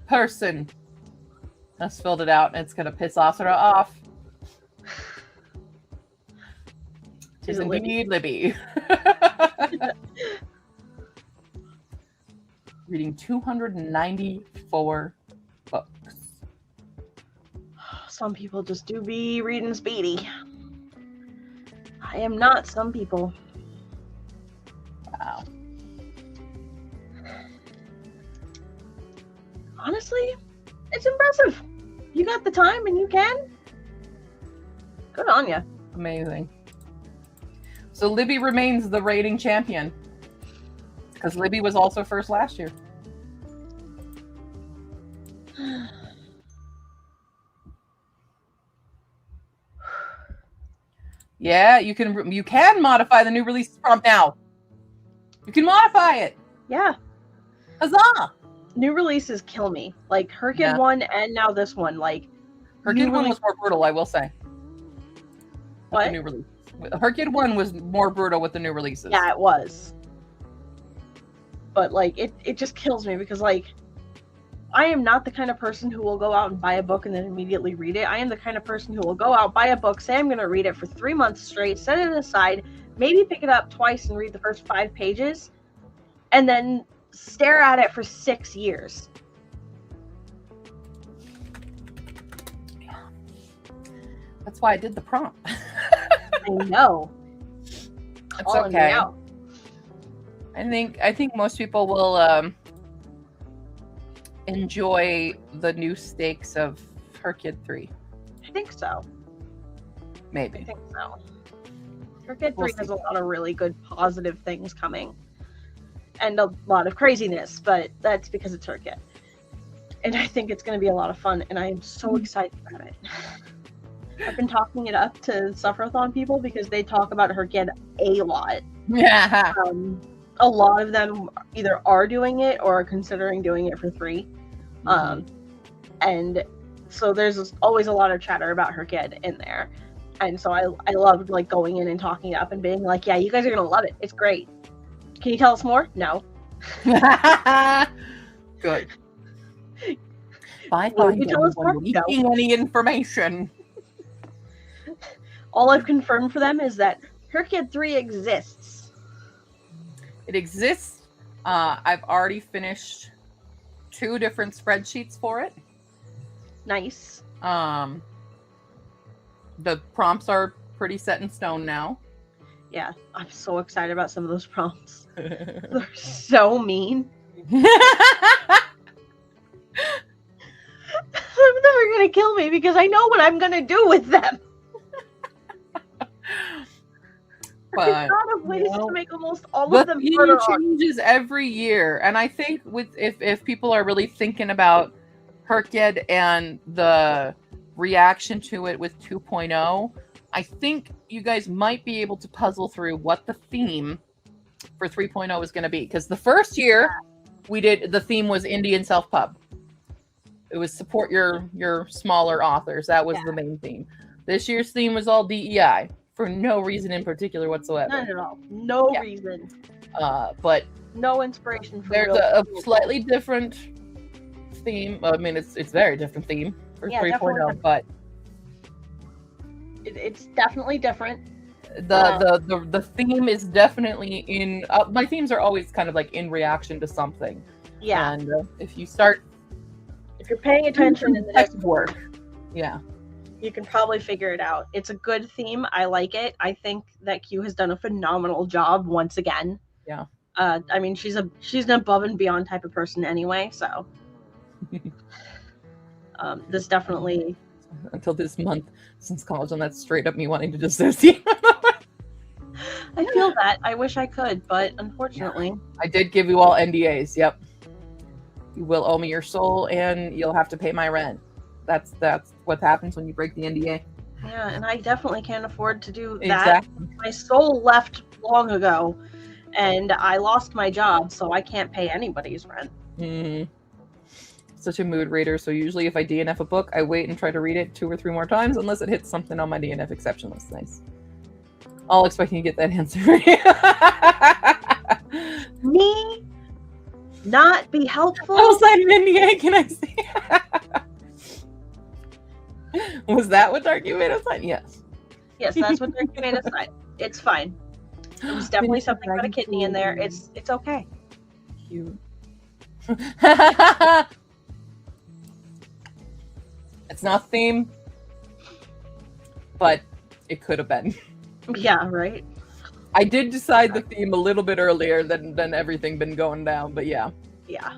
person has filled it out and it's going to piss Asura off. Tis indeed Libby. Reading 294 books. Some people just do be reading speedy. I am not some people. Wow. Honestly, it's impressive. You got the time and you can. Good on you. Amazing. So Libby remains the reigning champion. Because Libby was also first last year. Yeah, you can modify the new release prompt now. You can modify it. Yeah. Huzzah! New releases kill me. Like Her Kid 1 and now this one. Like Her Kid 1 was more brutal, I will say. What? The new release. Her Kid 1 was more brutal with the new releases. Yeah, it was. But like it just kills me because like I am not the kind of person who will go out and buy a book and then immediately read it. I am the kind of person who will go out, buy a book, say I'm going to read it for 3 months straight, set it aside, maybe pick it up twice and read the first 5 pages, and then stare at it for 6 years. That's why I did the prompt. I know. It's okay. I think most people will enjoy the new stakes of Her Kid 3. I think so. Maybe. I think so. Her Kid 3 has a lot of really good positive things coming. And a lot of craziness, but that's because it's Her Kid. And I think it's going to be a lot of fun, and I am so excited about it. I've been talking it up to Sufferthon people because they talk about Her Kid a lot. Yeah. A lot of them either are doing it or are considering doing it for 3. And so there's always a lot of chatter about Her Kid in there. And so I loved like going in and talking it up and being like, yeah, you guys are going to love it. It's great. Can you tell us more? No. Good. I Will find you tell us anyone more? leaking any information. All I've confirmed for them is that Herkid 3 exists. It exists. I've already finished 2 different spreadsheets for it. Nice. The prompts are pretty set in stone now. Yeah, I'm so excited about some of those prompts. They're so mean. They're never gonna kill me because I know what I'm gonna do with them. But, I thought of ways to make almost all the of them theme further on. changes every year, and I think if people are really thinking about Herkid and the reaction to it with 2.0, I think you guys might be able to puzzle through what the theme for 3.0 is going to be. Because the first year we did, the theme was Indian self-pub. It was support your smaller authors. That was the main theme. This year's theme was all DEI for no reason in particular whatsoever. None at all. No reason. But no inspiration for there's a slightly different theme. I mean, it's very different theme for 3.0, but it's definitely different. The theme is definitely in. My themes are always kind of like in reaction to something. Yeah. And if you're paying attention in the next work, you can probably figure it out. It's a good theme. I like it. I think that Q has done a phenomenal job once again. Yeah. I mean, she's an above and beyond type of person anyway, so this definitely. Until this month since college, and that's straight up me wanting to dissociate. I feel that. I wish I could, but unfortunately. I did give you all NDAs. Yep. You will owe me your soul, and you'll have to pay my rent. That's what happens when you break the NDA. Yeah, and I definitely can't afford to do that. Exactly. My soul left long ago, and I lost my job, so I can't pay anybody's rent. Mm-hmm. Such a mood reader, so usually if I DNF a book, I wait and try to read it 2 or 3 more times unless it hits something on my DNF exception list. Nice. All expecting to get that answer. Me? Not be helpful? I'll sign an NDA, can I see? Was that what Dark Humano signed? Yes. Yes, that's what Dark Humano signed. It's fine. There was definitely something about a kidney in there. It's okay. Cute. It's not theme, but it could have been. Yeah, right. I did decide the theme a little bit earlier than everything been going down, but yeah. Yeah.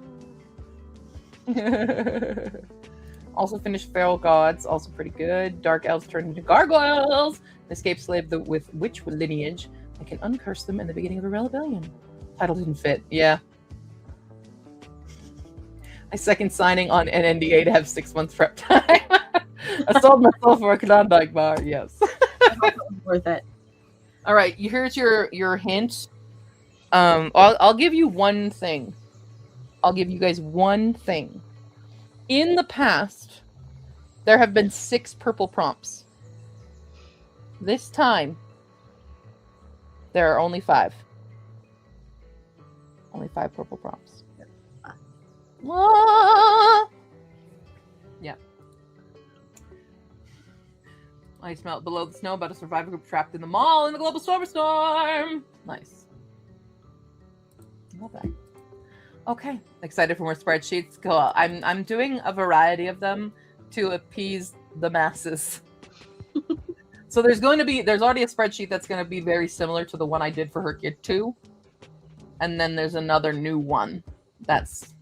Also finished Feral Gods, also pretty good. Dark Elves turned into gargoyles. Escape slave with witch lineage. I can uncurse them in the beginning of a rebellion. Title didn't fit. Yeah. I second signing on an NDA to have 6 months prep time. I sold my soul for a Klondike bar. Yes. I hope it was worth it. All right. Here's your hint. I'll give you one thing. I'll give you guys one thing. In the past, there have been 6 purple prompts. This time, there are only 5. Only 5 purple prompts. Yeah. I smell it below the snow about a survivor group trapped in the mall in the global storm. Nice. Love that. Okay. Excited for more spreadsheets. Cool. I'm doing a variety of them to appease the masses. So there's already a spreadsheet that's going to be very similar to the one I did for Herkid 2. And then there's another new one that's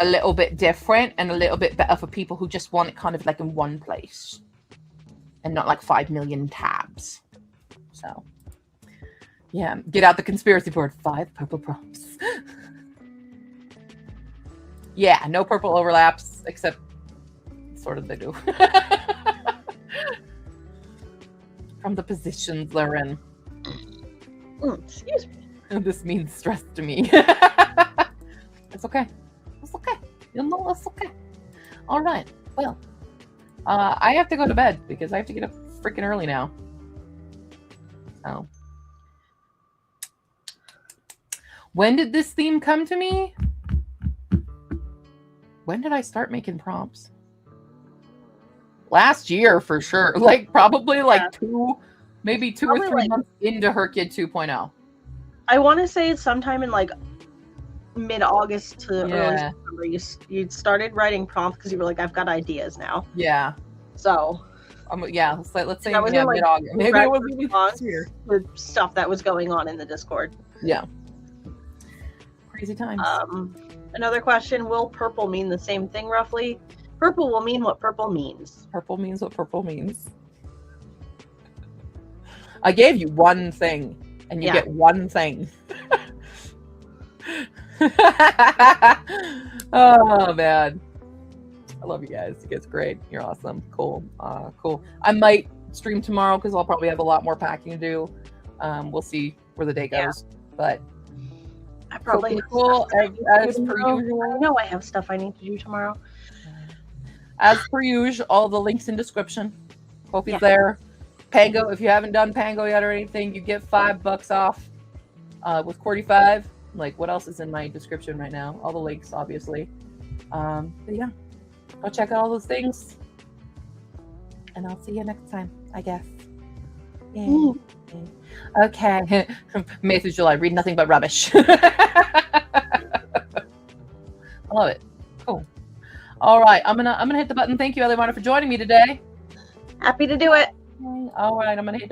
a little bit different and a little bit better for people who just want it kind of like in one place and not like 5 million tabs. So yeah, get out the conspiracy board. 5 purple prompts. Yeah, no purple overlaps except sort of they do. From the positions they're in. Excuse me. This means stress to me. It's okay. It's okay. You know, it's okay. All right. Well, I have to go to bed because I have to get up freaking early now. So, when did this theme come to me? when did I start making prompts? Last year for sure. Like probably like 2 or 3 months into Her Kid 2.0. I want to say it's sometime in like mid-August to early September. You started writing prompts because you were like, I've got ideas now. Yeah. So. Let's say that was in, like, mid-August. Maybe it was even this year. The stuff that was going on in the Discord. Yeah. Crazy times. Another question: will purple mean the same thing roughly? Purple will mean what purple means. Purple means what purple means. I gave you one thing, and you get one thing. Oh man, I love you guys. You guys are great. You're awesome. Cool. Cool. I might stream tomorrow because I'll probably have a lot more packing to do. We'll see where the day goes, but I probably cool. As per usual. I know I have stuff I need to do tomorrow. As per usual, all the links in description. Kofi's there. Pango, if you haven't done Pango yet or anything, you get $5 off with Cordy5. Like, what else is in my description right now? All the links, obviously. But yeah, go check out all those things. And I'll see you next time, I guess. Yay. Okay. May through July, read nothing but rubbish. I love it. Cool. All right, I'm gonna hit the button. Thank you, Ellie Warner, for joining me today. Happy to do it. All right, I'm gonna hit the